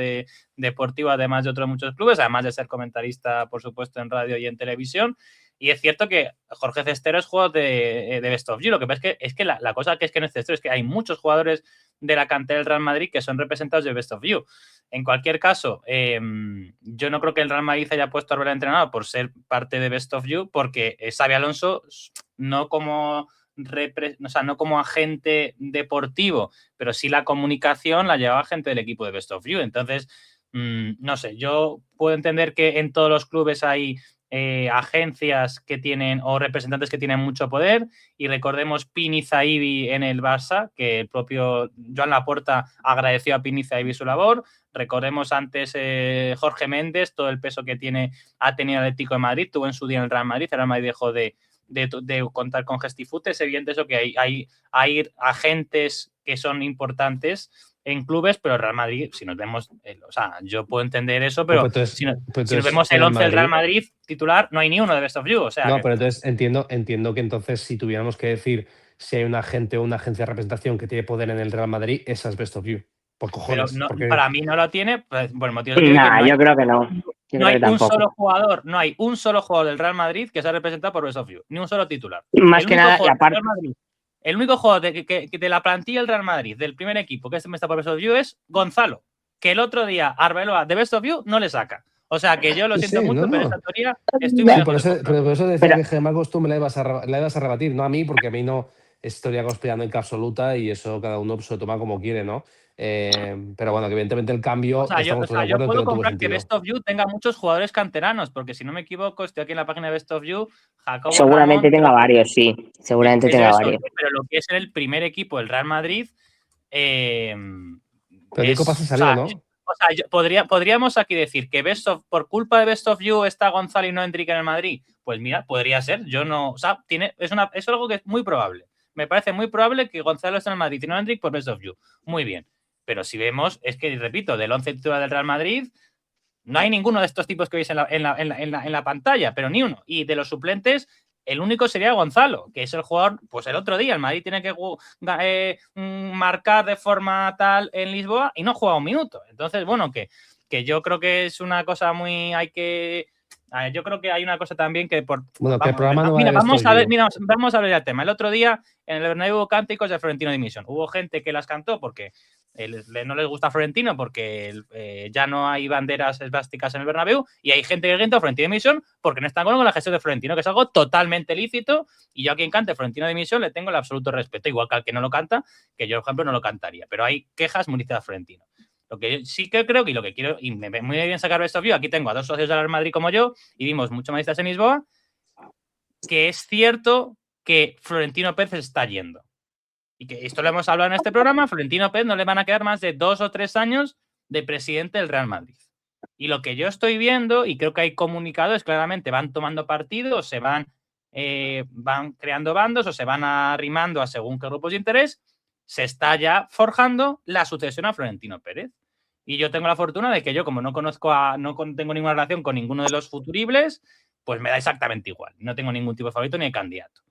deportivo, además de otros muchos clubes, además de ser comentarista, por supuesto, en radio y en televisión. Y es cierto que Jorge Cestero es jugador de Best of You. Lo que pasa es que la cosa que es que no es Cestero es que hay muchos jugadores de la cantera del Real Madrid que son representados de Best of You. En cualquier caso, yo no creo que el Real Madrid haya puesto a Arbeloa entrenador por ser parte de Best of You, porque Xabi Alonso no como agente deportivo, pero sí la comunicación la llevaba gente del equipo de Best of You. Entonces, no sé, yo puedo entender que en todos los clubes hay agencias que tienen o representantes que tienen mucho poder, y recordemos Pini Zaïbi en el Barça, que el propio Joan Laporta agradeció a Pini Zaïbi su labor. Recordemos antes Jorge Méndez, todo el peso que ha tenido el Atlético de Madrid, tuvo en su día en el Real Madrid dejó de de contar con Gestifut, es evidente eso, que hay agentes que son importantes en clubes, pero el Real Madrid, si nos vemos, o sea, yo puedo entender eso, pero entonces, si nos vemos el 11 del Real Madrid titular, no hay ni uno de Best of You. O sea, no, pero entonces entiendo que entonces si tuviéramos que decir si hay un agente o una agencia de representación que tiene poder en el Real Madrid, esa es Best of You. Por cojones. Pero no, porque... para mí no lo tiene, pues, por el motivo que yo creo que no. Yo no creo hay que un tampoco. solo jugador, no hay un solo jugador del Real Madrid que sea representado por Best of You, ni un solo titular. Más que nada, y aparte, el único jugador de la plantilla del Real Madrid, del primer equipo que está por Best of You, es Gonzalo, que el otro día Arbeloa de Best of You no le saca. O sea, que yo lo siento mucho, pero esa teoría estoy muy por eso decía que Marcos tú me la ibas a rebatir, no a mí, porque a mí no es teoría conspiranoica absoluta y eso cada uno se lo toma como quiere, ¿no? Pero bueno, que evidentemente el cambio, yo puedo comprar que Best of You tenga muchos jugadores canteranos, porque si no me equivoco, estoy aquí en la página de Best of You, Jacobo seguramente Ramón, tenga varios, sí. Seguramente tenga varios. Pero lo que es el primer equipo del Real Madrid. Pero Nico Paz salió, ¿no? O sea, podríamos aquí decir que por culpa de Best of You está Gonzalo y no Enrique en el Madrid. Pues mira, podría ser. Yo no. O sea, es algo que es muy probable. Me parece muy probable que Gonzalo esté en el Madrid y no Enrique por Best of You. Muy bien. Pero si vemos, es que, repito, del 11 titular del Real Madrid, no hay ninguno de estos tipos que veis en la pantalla, pero ni uno. Y de los suplentes, el único sería Gonzalo, que es el jugador, pues el otro día el Madrid tiene que marcar de forma tal en Lisboa y no juega un minuto. Entonces, bueno, que yo creo que es una cosa muy... yo creo que hay una cosa también que Bueno, que el programa no vamos a ver el tema. El otro día en el Bernabéu hubo cánticos de Florentino Dimisión. Hubo gente que las cantó porque no les gusta Florentino porque ya no hay banderas esvásticas en el Bernabéu, y hay gente que canta Florentino Dimisión porque no están con la gestión de Florentino, que es algo totalmente lícito, y yo a quien cante Florentino Dimisión le tengo el absoluto respeto, igual que al que no lo canta, que yo, por ejemplo, no lo cantaría, pero hay quejas muy a Florentino. Lo que yo sí que creo, y lo que quiero, y me ve muy bien sacar Best of You, aquí tengo a dos socios del Real Madrid como yo, y vimos mucho madridistas en Lisboa, que es cierto que Florentino Pérez está yendo. Y que esto lo hemos hablado en este programa, Florentino Pérez no le van a quedar más de 2 o 3 años de presidente del Real Madrid. Y lo que yo estoy viendo, y creo que hay comunicadores, claramente van tomando partido, o se van creando bandos, o se van arrimando a según qué grupos de interés, se está ya forjando la sucesión a Florentino Pérez. Y yo tengo la fortuna de que yo, como no tengo ninguna relación con ninguno de los futuribles, pues me da exactamente igual. No tengo ningún tipo de favorito ni de candidato.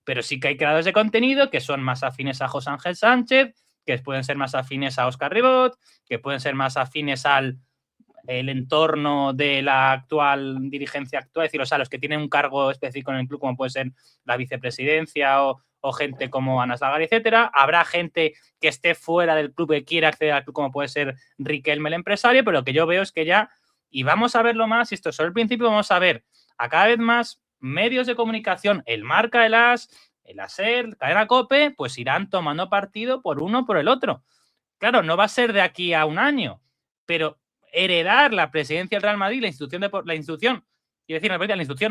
Pero sí que hay creadores de contenido que son más afines a José Ángel Sánchez, que pueden ser más afines a Óscar Ribot, que pueden ser más afines al entorno de la actual dirigencia actual, es decir, o sea, los que tienen un cargo específico en el club, como puede ser la vicepresidencia o gente como Ana Slagari, etcétera. Habrá gente que esté fuera del club que quiera acceder al club, como puede ser Riquelme, el empresario, pero lo que yo veo es que ya, y vamos a verlo más, y esto es solo el principio, vamos a ver a cada vez más medios de comunicación, el Marca, el AS, el ASER, Cadena COPE, pues irán tomando partido por uno o por el otro. Claro, no va a ser de aquí a un año, pero heredar la presidencia del Real Madrid, la institución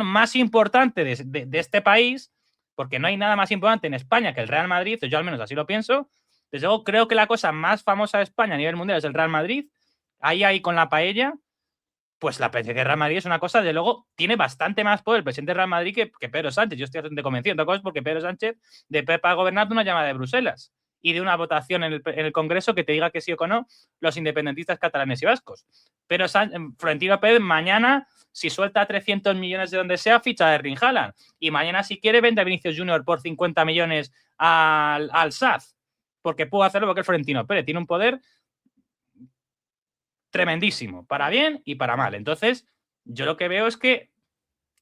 más importante de este país, porque no hay nada más importante en España que el Real Madrid, yo al menos así lo pienso. Desde luego creo que la cosa más famosa de España a nivel mundial es el Real Madrid. Ahí con la paella, pues la presidencia del Real Madrid es una cosa, de luego, tiene bastante más poder el presidente del Real Madrid que Pedro Sánchez. Yo estoy bastante convencido de cosas porque Pedro Sánchez de Pepa gobernando una llamada de Bruselas y de una votación en el Congreso que te diga que sí o que no los independentistas catalanes y vascos. Pero Florentino Pérez mañana, si suelta 300 millones de donde sea, ficha de Erling Haaland. Y mañana, si quiere, vende a Vinicius Junior por 50 millones al SAD. Porque puede hacerlo porque el Florentino Pérez tiene un poder tremendísimo, para bien y para mal. Entonces, yo lo que veo es que,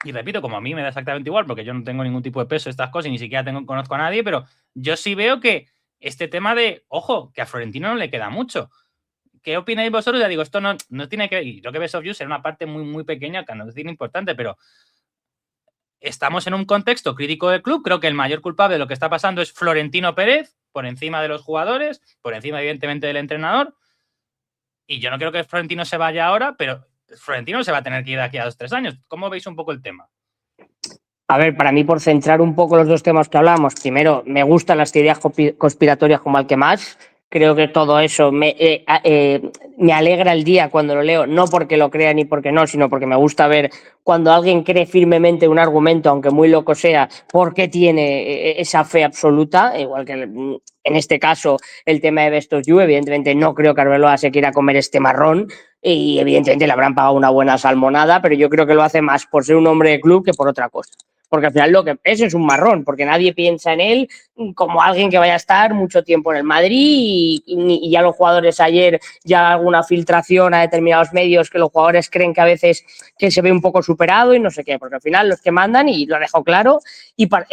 y repito, como a mí me da exactamente igual, porque yo no tengo ningún tipo de peso en estas cosas y ni siquiera conozco a nadie, pero yo sí veo que este tema de, ojo, que a Florentino no le queda mucho. ¿Qué opináis vosotros? Ya digo, esto no tiene que... Y lo que ves of You será una parte muy, muy pequeña, que no es importante, pero estamos en un contexto crítico del club. Creo que el mayor culpable de lo que está pasando es Florentino Pérez, por encima de los jugadores, por encima, evidentemente, del entrenador. Y yo no creo que Florentino se vaya ahora, pero Florentino se va a tener que ir de aquí a 2 o 3 años. ¿Cómo veis un poco el tema? A ver, para mí, por centrar un poco los dos temas que hablamos, primero, me gustan las teorías conspiratorias como al que más, Creo que todo eso me alegra el día cuando lo leo, no porque lo crea ni porque no, sino porque me gusta ver cuando alguien cree firmemente un argumento, aunque muy loco sea, por qué tiene esa fe absoluta, igual que en este caso el tema de Best of You. Evidentemente no creo que Arbeloa se quiera comer este marrón y evidentemente le habrán pagado una buena salmonada, pero yo creo que lo hace más por ser un hombre de club que por otra cosa. Porque al final lo que es un marrón, porque nadie piensa en él como alguien que vaya a estar mucho tiempo en el Madrid y ya los jugadores ayer, ya alguna filtración a determinados medios que los jugadores creen que a veces que se ve un poco superado y no sé qué, porque al final los que mandan, y lo ha dejado claro,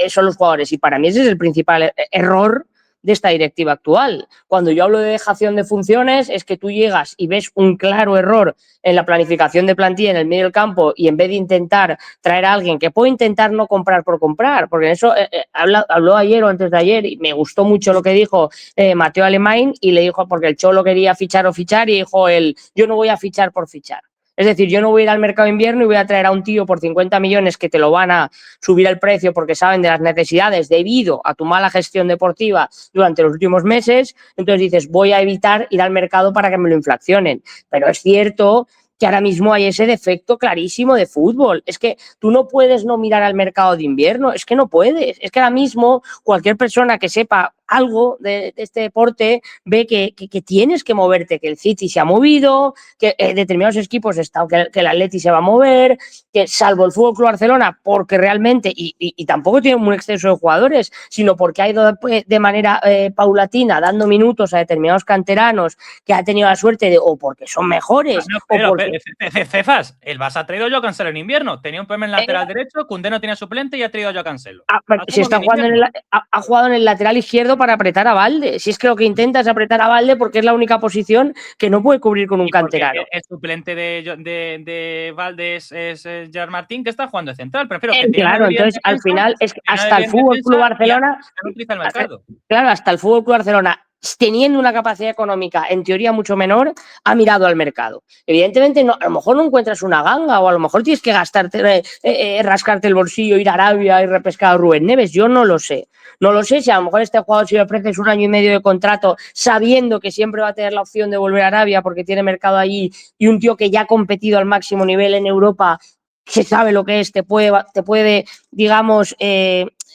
son los jugadores. Y para mí ese es el principal error de esta directiva actual. Cuando yo hablo de dejación de funciones es que tú llegas y ves un claro error en la planificación de plantilla en el medio del campo y en vez de intentar traer a alguien que puede intentar no comprar por comprar, porque en eso habló ayer o antes de ayer y me gustó mucho lo que dijo Mateo Alemán y le dijo, porque el Cholo quería fichar o fichar y dijo él, yo no voy a fichar por fichar. Es decir, yo no voy a ir al mercado de invierno y voy a traer a un tío por 50 millones que te lo van a subir el precio porque saben de las necesidades debido a tu mala gestión deportiva durante los últimos meses. Entonces dices, voy a evitar ir al mercado para que me lo inflacionen. Pero es cierto que ahora mismo hay ese defecto clarísimo de fútbol. Es que tú no puedes no mirar al mercado de invierno, es que no puedes. Es que ahora mismo cualquier persona que sepa algo de este deporte ve que tienes que moverte, que el City se ha movido, que determinados equipos están, que el Atleti se va a mover, que salvo el Fútbol Club Barcelona, porque realmente, y tampoco tiene un exceso de jugadores, sino porque ha ido de manera paulatina dando minutos a determinados canteranos que ha tenido la suerte de, o porque son mejores, no, o porque... Cefas, el Barça ha traído a Joao Cancelo en invierno. Tenía un problema en el lateral derecho, Koundé no tenía suplente y ha traído a Joao Cancelo. Si está jugando ha jugado en el lateral izquierdo para apretar a Balde. Si es que lo que intenta es apretar a Balde porque es la única posición que no puede cubrir con un canterano. El suplente de Valdés es Gerard Martín, que está jugando de central. Prefiero que claro, entonces al final es que hasta el Fútbol Club Barcelona. Claro, hasta el Fútbol Club Barcelona, teniendo una capacidad económica en teoría mucho menor, ha mirado al mercado. Evidentemente, no, a lo mejor no encuentras una ganga o a lo mejor tienes que gastarte, rascarte el bolsillo, ir a Arabia y repescar a Rubén Neves. Yo no lo sé. No lo sé si a lo mejor este jugador, si le ofreces 1 año y medio de contrato, sabiendo que siempre va a tener la opción de volver a Arabia porque tiene mercado allí y un tío que ya ha competido al máximo nivel en Europa, se sabe lo que es, te puede digamos,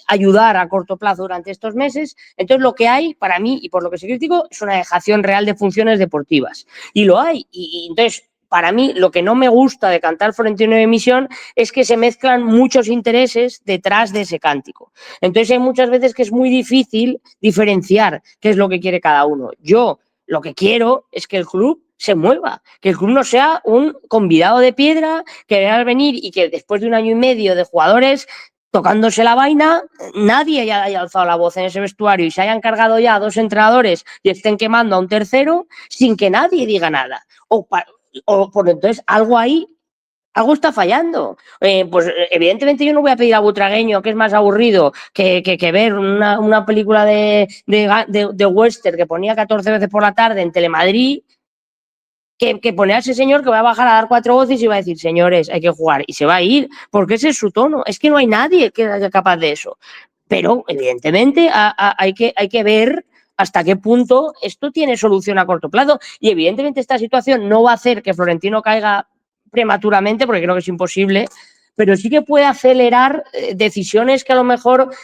ayudar a corto plazo durante estos meses. Entonces lo que hay para mí y por lo que se critico es una dejación real de funciones deportivas y lo hay y entonces para mí lo que no me gusta de cantar Florentino de Misión es que se mezclan muchos intereses detrás de ese cántico. Entonces hay muchas veces que es muy difícil diferenciar qué es lo que quiere cada uno. Yo lo que quiero es que el club se mueva, que el club no sea un convidado de piedra que vea venir y que después de 1 año y medio de jugadores tocándose la vaina, nadie haya alzado la voz en ese vestuario y se hayan cargado ya a 2 entrenadores y estén quemando a un tercero sin que nadie diga nada. O por entonces algo ahí, algo está fallando. Pues evidentemente yo no voy a pedir a Butragueño, que es más aburrido que ver una película de western que ponía 14 veces por la tarde en Telemadrid, que pone a ese señor que va a bajar a dar 4 voces y va a decir, señores, hay que jugar, y se va a ir, porque ese es su tono. Es que no hay nadie que sea capaz de eso. Pero, evidentemente, hay que ver hasta qué punto esto tiene solución a corto plazo. Y, evidentemente, esta situación no va a hacer que Florentino caiga prematuramente, porque creo que es imposible, pero sí que puede acelerar decisiones que a lo mejor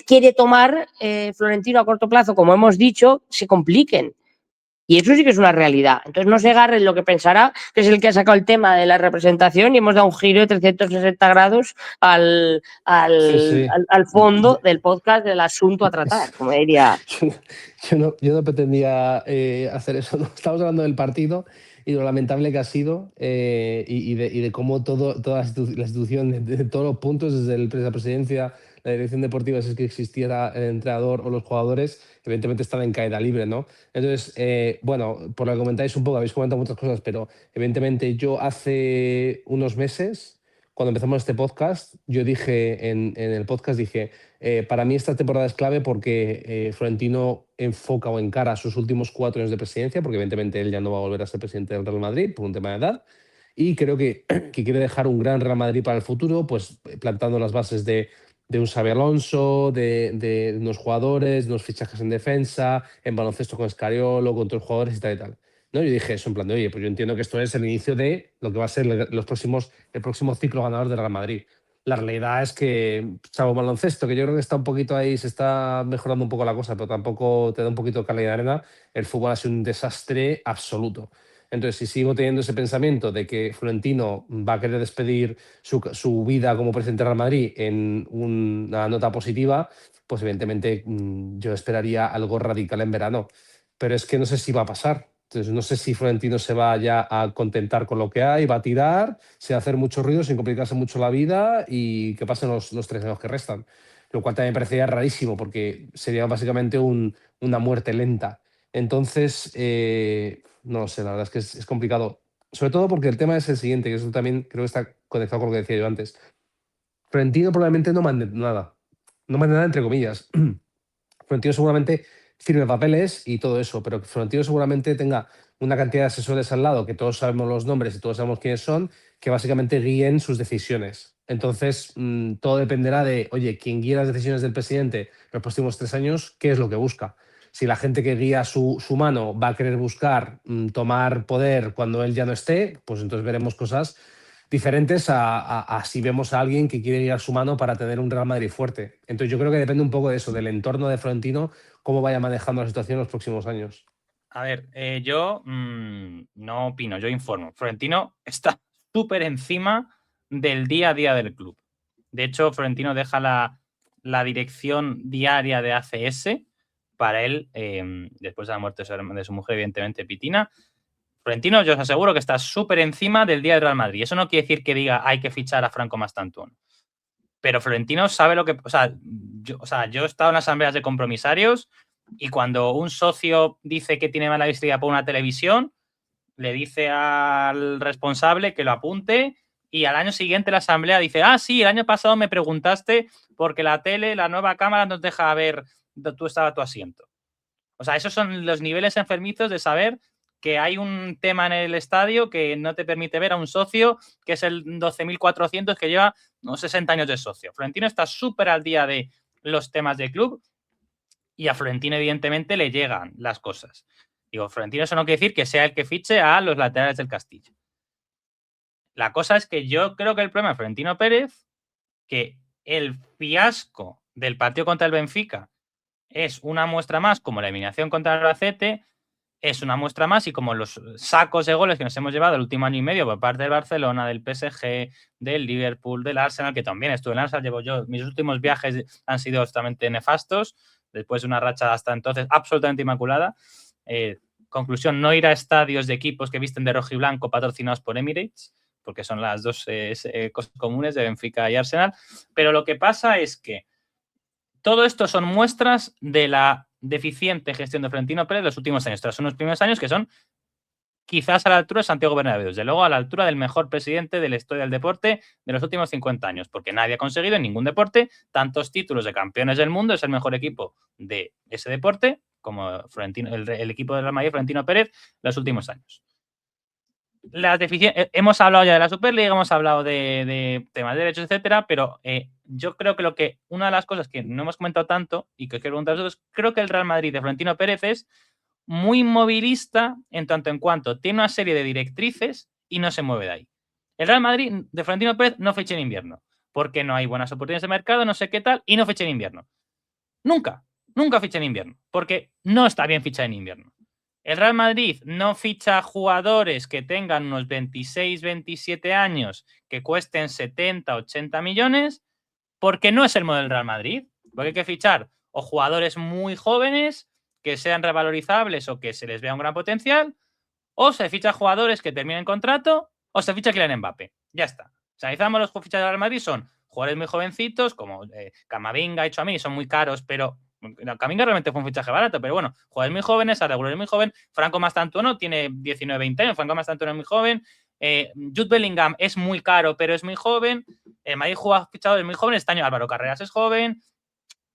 quiere tomar Florentino a corto plazo, como hemos dicho, se compliquen. Y eso sí que es una realidad. Entonces no se agarren lo que pensará, que es el que ha sacado el tema de la representación y hemos dado un giro de 360 grados al fondo del podcast, del asunto a tratar, como diría. Yo no pretendía hacer eso. No. Estamos hablando del partido y lo lamentable que ha sido y de cómo toda la institución, de todos los puntos, desde la presidencia, la dirección deportiva, si es que existiera el entrenador o los jugadores, evidentemente están en caída libre, ¿no? Entonces, bueno, por lo que comentáis un poco, habéis comentado muchas cosas, pero evidentemente yo hace unos meses, cuando empezamos este podcast, yo dije en el podcast, para mí esta temporada es clave porque Florentino enfoca o encara sus últimos 4 años de presidencia, porque evidentemente él ya no va a volver a ser presidente del Real Madrid por un tema de edad, y creo que quiere dejar un gran Real Madrid para el futuro, pues plantando las bases de un Xabi Alonso, de unos jugadores, de unos fichajes en defensa, en baloncesto con Scariolo, con otros jugadores y tal y tal. ¿No? Yo dije eso en plan de, oye, pues yo entiendo que esto es el inicio de lo que va a ser el próximo ciclo ganador del Real Madrid. La realidad es que, salvo baloncesto, que yo creo que está un poquito ahí, se está mejorando un poco la cosa, pero tampoco te da un poquito de calidad de arena, el fútbol ha sido un desastre absoluto. Entonces, si sigo teniendo ese pensamiento de que Florentino va a querer despedir su vida como presidente del Real Madrid en una nota positiva, pues evidentemente yo esperaría algo radical en verano. Pero es que no sé si va a pasar. Entonces, no sé si Florentino se va ya a contentar con lo que hay, va a tirar, sin hacer mucho ruido, sin complicarse mucho la vida y que pasen los 3 años que restan. Lo cual también me parecería rarísimo porque sería básicamente una muerte lenta. Entonces, no lo sé, la verdad es que es complicado. Sobre todo porque el tema es el siguiente, que eso también creo que está conectado con lo que decía yo antes. Florentino probablemente no mande nada. No mande nada entre comillas. Florentino seguramente firme papeles y todo eso, pero Florentino seguramente tenga una cantidad de asesores al lado, que todos sabemos los nombres y todos sabemos quiénes son, que básicamente guíen sus decisiones. Entonces, todo dependerá de, oye, quien guía las decisiones del presidente los próximos 3 años, ¿qué es lo que busca? Si la gente que guía su mano va a querer buscar tomar poder cuando él ya no esté, pues entonces veremos cosas diferentes a si vemos a alguien que quiere guiar su mano para tener un Real Madrid fuerte. Entonces yo creo que depende un poco de eso, del entorno de Florentino, cómo vaya manejando la situación en los próximos años. A ver, yo no opino, yo informo. Florentino está súper encima del día a día del club. De hecho, Florentino deja la dirección diaria de ACS para él, después de la muerte de su mujer, evidentemente, Pitina. Florentino, yo os aseguro que está súper encima del día del Real Madrid. Eso no quiere decir que diga hay que fichar a Franco Mastantuono. Pero Florentino sabe lo que... O sea, yo he estado en asambleas de compromisarios y cuando un socio dice que tiene mala visibilidad por una televisión, le dice al responsable que lo apunte y al año siguiente la asamblea dice, sí, el año pasado me preguntaste porque la tele, la nueva cámara no te deja ver dónde estaba tu asiento. O sea, esos son los niveles enfermizos de saber que hay un tema en el estadio que no te permite ver a un socio que es el 12.400 que lleva unos 60 años de socio. Florentino está súper al día de los temas del club y a Florentino evidentemente le llegan las cosas. Digo, Florentino eso no quiere decir que sea el que fiche a los laterales del Castillo. La cosa es que yo creo que el problema de Florentino Pérez, que el fiasco del partido contra el Benfica es una muestra más, como la eliminación contra el Albacete, es una muestra más y como los sacos de goles que nos hemos llevado el último año y medio por parte del Barcelona, del PSG, del Liverpool, del Arsenal, que también estuve en el Arsenal, llevo yo, mis últimos viajes han sido absolutamente nefastos, después de una racha hasta entonces absolutamente inmaculada. Conclusión, no ir a estadios de equipos que visten de rojo y blanco patrocinados por Emirates, porque son las dos cosas comunes de Benfica y Arsenal, pero lo que pasa es que todo esto son muestras de la deficiente gestión de Florentino Pérez en los últimos años, tras unos primeros años que son quizás a la altura de Santiago Bernabéu, desde luego a la altura del mejor presidente de la historia del deporte de los últimos 50 años, porque nadie ha conseguido en ningún deporte tantos títulos de campeones del mundo, es el mejor equipo de ese deporte, como el equipo de Real Madrid, Florentino Pérez, los últimos años. Hemos hablado ya de la Superliga, hemos hablado de temas de derechos, etcétera, pero yo creo que una de las cosas que no hemos comentado tanto y que os quiero preguntar a vosotros, creo que el Real Madrid de Florentino Pérez es muy movilista en tanto en cuanto tiene una serie de directrices y no se mueve de ahí. El Real Madrid de Florentino Pérez no ficha en invierno, porque no hay buenas oportunidades de mercado, no sé qué tal, y no ficha en invierno. Nunca ficha en invierno, porque no está bien fichar en invierno. El Real Madrid no ficha jugadores que tengan unos 26, 27 años que cuesten 70, 80 millones porque no es el modelo del Real Madrid. Porque hay que fichar o jugadores muy jóvenes que sean revalorizables o que se les vea un gran potencial, o se ficha jugadores que terminen contrato o se ficha Kylian Mbappé. Ya está. Si analizamos los fichajes del Real Madrid, son jugadores muy jovencitos como Camavinga y Tchouaméni, son muy caros, pero Camavinga realmente fue un fichaje barato, pero bueno, jugadores muy jóvenes, Arda es muy joven, Franco Mastantuono tiene 19, 20 años, Franco Mastantuono es muy joven, Jude Bellingham es muy caro, pero es muy joven, Madrid juega fichadores muy jóvenes, este año Álvaro Carreras es joven,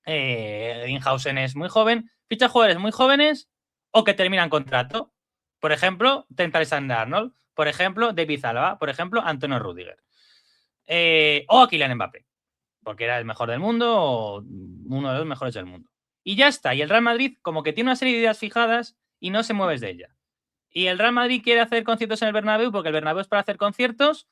Dinhausen es muy joven, ficha jugadores muy jóvenes o que terminan contrato. Por ejemplo, Trent Alexander-Arnold, por ejemplo, David Alaba, por ejemplo, Antonio Rüdiger, o a Kylian Mbappé. porque era el mejor del mundo o uno de los mejores del mundo. Y ya está. Y el Real Madrid como que tiene una serie de ideas fijadas y no se mueves de ella. Y el Real Madrid quiere hacer conciertos en el Bernabéu porque el Bernabéu es para hacer conciertos.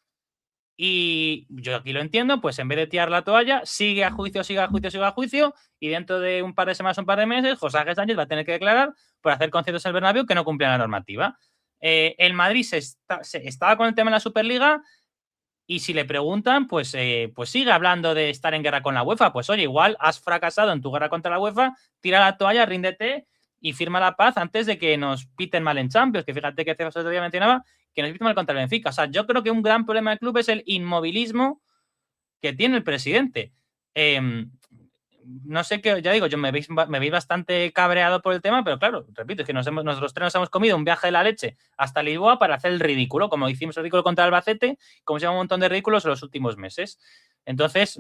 Y yo aquí lo entiendo, pues en vez de tirar la toalla, sigue a juicio, sigue a juicio, sigue a juicio, y dentro de un par de semanas, un par de meses, José Ángel Sánchez va a tener que declarar por hacer conciertos en el Bernabéu que no cumplían la normativa. El Madrid estaba con el tema de la Superliga, y si le preguntan, pues sigue hablando de estar en guerra con la UEFA. Pues oye, igual has fracasado en tu guerra contra la UEFA, tira la toalla, ríndete y firma la paz antes de que nos piten mal en Champions, que fíjate que César otro día mencionaba que nos piten mal contra el Benfica. O sea, yo creo que un gran problema del club es el inmovilismo que tiene el presidente. No sé qué, ya digo, me veis bastante cabreado por el tema, pero claro, repito, es que nosotros tres nos hemos comido un viaje de la leche hasta Lisboa para hacer el ridículo, como hicimos el ridículo contra Albacete, como se llama un montón de ridículos en los últimos meses. Entonces,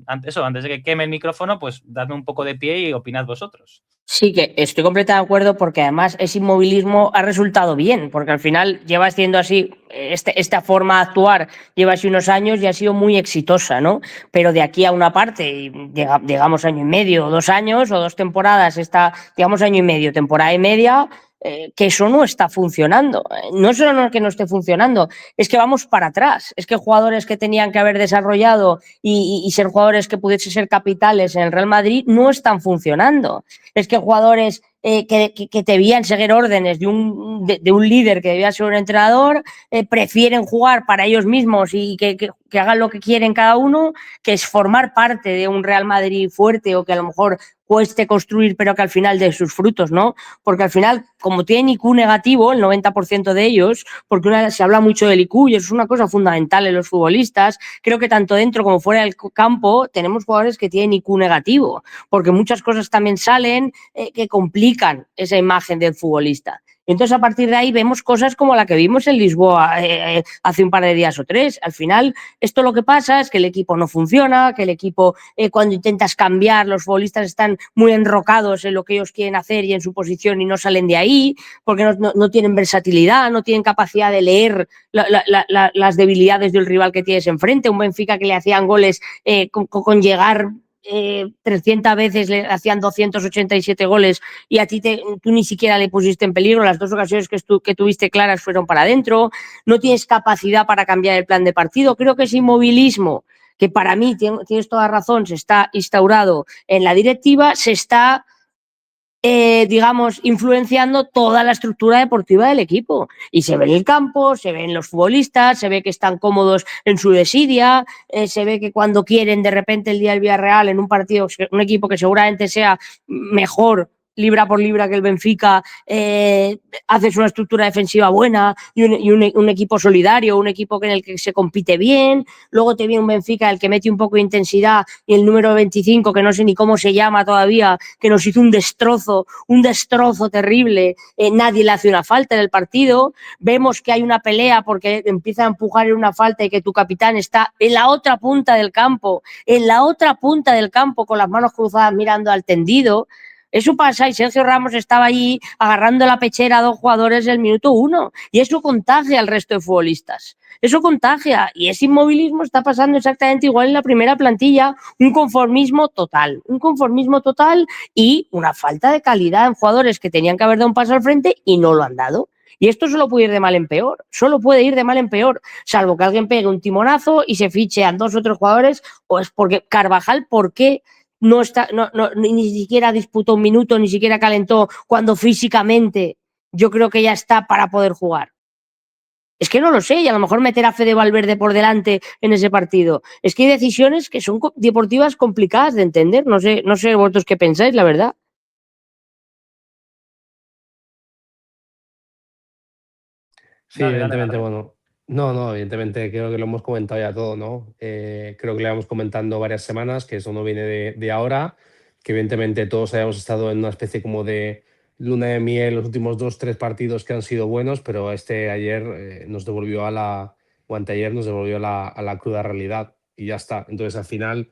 antes de que queme el micrófono, pues dadme un poco de pie y opinad vosotros. Sí, que estoy completamente de acuerdo porque además ese inmovilismo ha resultado bien, porque al final lleva siendo así, esta forma de actuar lleva así unos años y ha sido muy exitosa, ¿no? Pero de aquí a una parte, digamos año y medio, o 2 años o 2 temporadas, digamos año y medio, temporada y media, que eso no está funcionando. No solo que no esté funcionando, es que vamos para atrás. Es que jugadores que tenían que haber desarrollado y ser jugadores que pudiesen ser capitales en el Real Madrid no están funcionando. Es que jugadores que debían seguir órdenes de un líder que debía ser un entrenador, prefieren jugar para ellos mismos y que hagan lo que quieren cada uno, que es formar parte de un Real Madrid fuerte o que a lo mejor cueste construir, pero que al final dé sus frutos, ¿no? Porque al final, como tienen IQ negativo, el 90% de ellos, porque se habla mucho del IQ y eso es una cosa fundamental en los futbolistas, creo que tanto dentro como fuera del campo tenemos jugadores que tienen IQ negativo, porque muchas cosas también salen que complican esa imagen del futbolista. Entonces, a partir de ahí vemos cosas como la que vimos en Lisboa hace un par de días o 3. Al final, esto lo que pasa es que el equipo no funciona, que el equipo, cuando intentas cambiar, los futbolistas están muy enrocados en lo que ellos quieren hacer y en su posición y no salen de ahí, porque no tienen versatilidad, no tienen capacidad de leer las debilidades del rival que tienes enfrente. Un Benfica que le hacían goles con llegar 300 veces, le hacían 287 goles y a ti tú ni siquiera le pusiste en peligro. Las 2 ocasiones que tuviste claras fueron para adentro. No tienes capacidad para cambiar el plan de partido. Creo que ese inmovilismo, que para mí, tienes toda razón, se está instaurado en la directiva, se está digamos, influenciando toda la estructura deportiva del equipo. Y se ve en el campo, se ve en los futbolistas, se ve que están cómodos en su desidia, se ve que cuando quieren de repente el día del Villarreal en un partido, un equipo que seguramente sea mejor libra por libra que el Benfica, haces una estructura defensiva buena y un equipo solidario, un equipo en el que se compite bien. Luego te viene un Benfica el que mete un poco de intensidad y el número 25, que no sé ni cómo se llama todavía, que nos hizo un destrozo terrible, nadie le hace una falta en el partido. Vemos que hay una pelea porque empieza a empujar en una falta y que tu capitán está en la otra punta del campo, con las manos cruzadas mirando al tendido. Eso pasa y Sergio Ramos estaba allí agarrando la pechera a 2 jugadores del minuto 1 y eso contagia al resto de futbolistas. Eso contagia y ese inmovilismo está pasando exactamente igual en la primera plantilla, un conformismo total y una falta de calidad en jugadores que tenían que haber dado un paso al frente y no lo han dado. Y esto solo puede ir de mal en peor, salvo que alguien pegue un timonazo y se fiche a 2 otros jugadores, o es porque Carvajal, ¿por qué no está, ni siquiera disputó un minuto, ni siquiera calentó cuando físicamente yo creo que ya está para poder jugar? Es que no lo sé, y a lo mejor meter a Fede Valverde por delante en ese partido. Es que hay decisiones que son deportivas complicadas de entender. No sé vosotros qué pensáis, la verdad. Sí, Dale, evidentemente, dale. bueno. No, evidentemente creo que lo hemos comentado ya todo, ¿no? Creo que le vamos comentando varias semanas, que eso no viene de ahora, que evidentemente todos hayamos estado en una especie como de luna de miel los últimos 2, 3 partidos que han sido buenos, pero ayer nos devolvió o anteayer nos devolvió a la cruda realidad y ya está. Entonces, al final,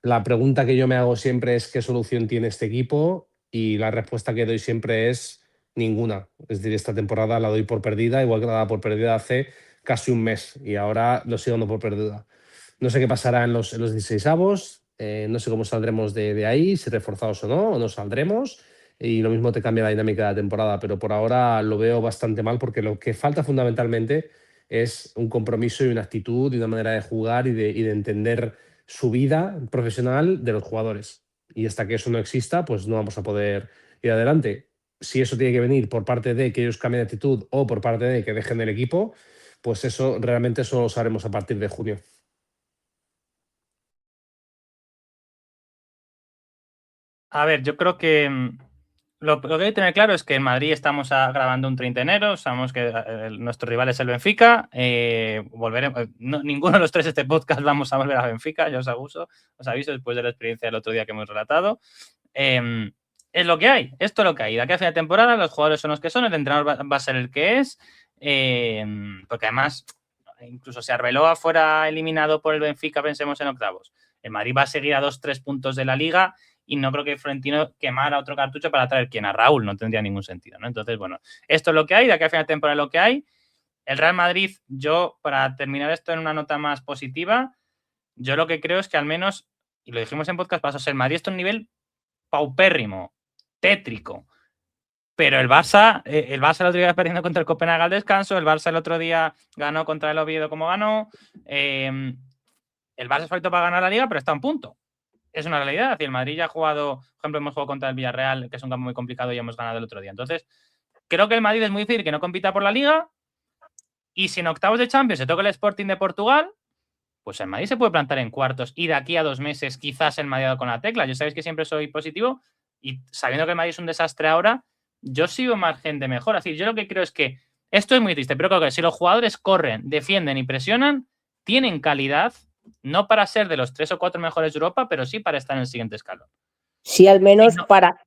la pregunta que yo me hago siempre es ¿qué solución tiene este equipo? Y la respuesta que doy siempre es ninguna. Es decir, esta temporada la doy por perdida, igual que la daba por perdida hace casi un mes y ahora lo sigo dando por perdida. No sé qué pasará en los 16avos, no sé cómo saldremos de ahí, si reforzados o no saldremos. Y lo mismo te cambia la dinámica de la temporada, pero por ahora lo veo bastante mal porque lo que falta fundamentalmente es un compromiso y una actitud y una manera de jugar y de entender su vida profesional de los jugadores. Y hasta que eso no exista, pues no vamos a poder ir adelante. Si eso tiene que venir por parte de que ellos cambien de actitud o por parte de que dejen el equipo, pues eso realmente solo lo sabremos a partir de junio. A ver, yo creo que lo que hay que tener claro es que en Madrid estamos grabando un 30 de enero, sabemos que nuestro rival es el Benfica, volveremos, ninguno de los tres de este podcast vamos a volver a Benfica, yo os aviso después de la experiencia del otro día que hemos relatado. Es lo que hay, esto es lo que hay. De aquí a fin de temporada los jugadores son los que son, el entrenador va a ser el que es, porque además incluso si Arbeloa fuera eliminado por el Benfica, pensemos en octavos, el Madrid va a seguir a 2-3 puntos de la Liga y no creo que Florentino quemara otro cartucho para traer a Raúl, no tendría ningún sentido, ¿no? Entonces, bueno, esto es lo que hay, de aquí a final de temporada es lo que hay. El Real Madrid, yo, para terminar esto en una nota más positiva, yo lo que creo es que al menos, y lo dijimos en podcast pasos, el Madrid está a un nivel paupérrimo, tétrico, pero el Barça el otro día perdiendo contra el Copenhague al descanso, el Barça el otro día ganó contra el Oviedo como ganó, el Barça es favorito para ganar la Liga, pero está a un punto. Es una realidad. Y el Madrid ya ha jugado, por ejemplo, hemos jugado contra el Villarreal, que es un campo muy complicado y hemos ganado el otro día. Entonces, creo que el Madrid es muy difícil que no compita por la Liga y si en octavos de Champions se toca el Sporting de Portugal, pues el Madrid se puede plantar en cuartos y de aquí a 2 meses quizás el Madrid con la tecla. Yo sabéis que siempre soy positivo y sabiendo que el Madrid es un desastre ahora, yo sigo margen de mejora. Es decir, yo lo que creo es que esto es muy triste, pero creo que si los jugadores corren, defienden y presionan, tienen calidad, no para ser de los 3 o 4 mejores de Europa, pero sí para estar en el siguiente escalón. Sí, al menos para...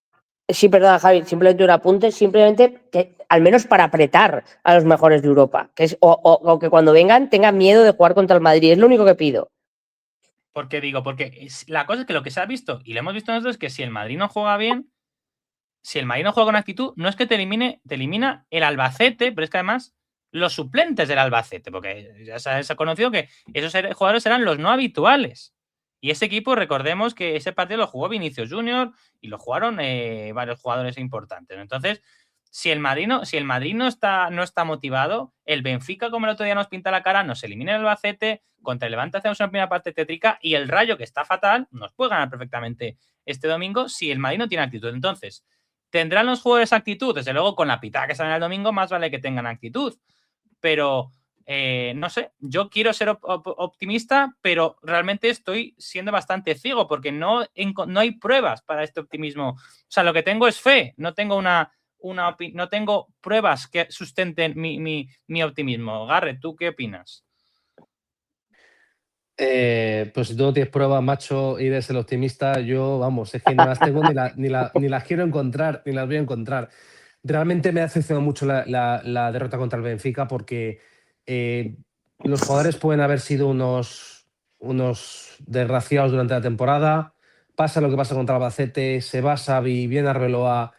Sí, perdona, Javi, simplemente un apunte, simplemente que al menos para apretar a los mejores de Europa, que es, o que cuando vengan tengan miedo de jugar contra el Madrid, es lo único que pido. ¿Por qué digo? Porque la cosa es que lo que se ha visto, y lo hemos visto nosotros, es que si el Madrid no juega bien, si el Madrid no juega con actitud, no es que te elimina el Albacete, pero es que además los suplentes del Albacete, porque ya se ha conocido que esos jugadores eran los no habituales. Y ese equipo, recordemos que ese partido lo jugó Vinicius Junior y lo jugaron varios jugadores importantes. Entonces, si el Madrid no está motivado, el Benfica, como el otro día nos pinta la cara, nos elimina el Albacete, contra el Levante hacemos una primera parte tétrica y el Rayo, que está fatal, nos puede ganar perfectamente este domingo si el Madrid no tiene actitud. Entonces, ¿tendrán los jugadores actitud? Desde luego, con la pitada que salen el domingo, más vale que tengan actitud. Pero no sé, yo quiero ser optimista, pero realmente estoy siendo bastante ciego porque no hay pruebas para este optimismo. O sea, lo que tengo es fe, no tengo no tengo pruebas que sustenten mi optimismo. Garrett, ¿tú qué opinas? Pues si tú no tienes pruebas, macho, y eres el optimista, yo, vamos, es que no las tengo ni las quiero encontrar, ni las voy a encontrar. Realmente me ha decepcionado mucho la derrota contra el Benfica porque los jugadores pueden haber sido unos desgraciados durante la temporada. Pasa lo que pasa contra Albacete, se va Xavi, viene Arbeloa,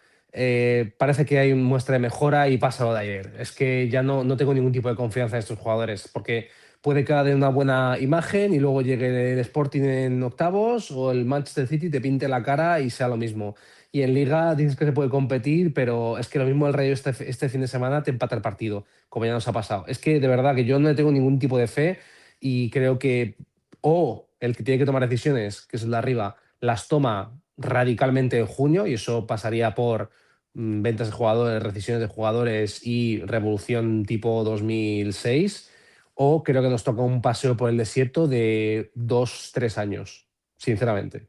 parece que hay una muestra de mejora y pasa lo de ayer. Es que ya no tengo ningún tipo de confianza en estos jugadores porque puede que haga una buena imagen y luego llegue el Sporting en octavos o el Manchester City te pinte la cara y sea lo mismo. Y en Liga dices que se puede competir, pero es que lo mismo el Rayo este fin de semana te empata el partido, como ya nos ha pasado. Es que de verdad que yo no le tengo ningún tipo de fe y creo que o el que tiene que tomar decisiones, que es el de arriba, las toma radicalmente en junio y eso pasaría por ventas de jugadores, rescisiones de jugadores y revolución tipo 2006, o creo que nos toca un paseo por el desierto de 2-3 años, sinceramente.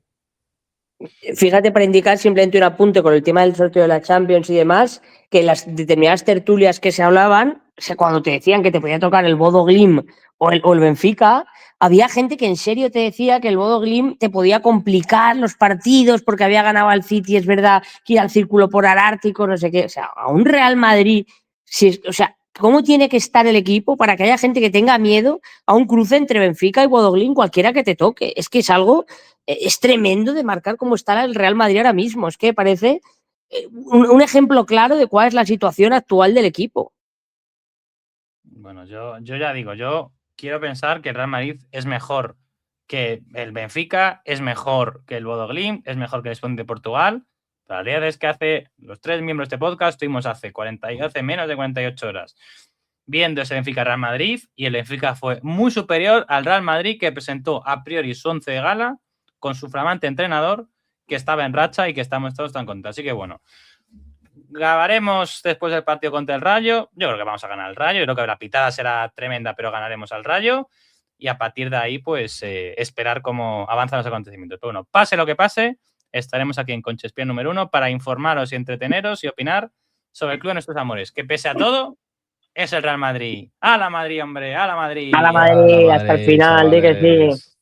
Fíjate, para indicar simplemente un apunte con el tema del sorteo de la Champions y demás, que las determinadas tertulias que se hablaban, o sea, cuando te decían que te podía tocar el Bodo Glimt o el Benfica, había gente que en serio te decía que el Bodo Glimt te podía complicar los partidos porque había ganado al City, es verdad, que ir al círculo por Ártico, no sé qué. O sea, a un Real Madrid, o sea, ¿cómo tiene que estar el equipo para que haya gente que tenga miedo a un cruce entre Benfica y Bodo Glimt, cualquiera que te toque? Es que es algo... Es tremendo de marcar cómo está el Real Madrid ahora mismo. Es que parece un ejemplo claro de cuál es la situación actual del equipo. Bueno, yo ya digo, yo quiero pensar que el Real Madrid es mejor que el Benfica es mejor que el Bodo Glimt, es mejor que el Sporting de Portugal. La realidad es que hace los 3 miembros de este podcast estuvimos hace menos de 48 horas viendo ese Benfica Real Madrid y el Benfica fue muy superior al Real Madrid, que presentó a priori su 11 de gala con su flamante entrenador, que estaba en racha y que estamos todos tan contentos. Así que bueno, grabaremos después del partido contra el Rayo. Yo creo que vamos a ganar el Rayo. Yo creo que la pitada será tremenda, pero ganaremos al Rayo. Y a partir de ahí, pues, esperar cómo avanzan los acontecimientos. Pero bueno, pase lo que pase, estaremos aquí en Conchespiel número 1 para informaros y entreteneros y opinar sobre el club de nuestros amores, que pese a todo, es el Real Madrid. ¡A la Madrid, hombre! ¡A la Madrid! A la Madrid, hasta el final, di que sí.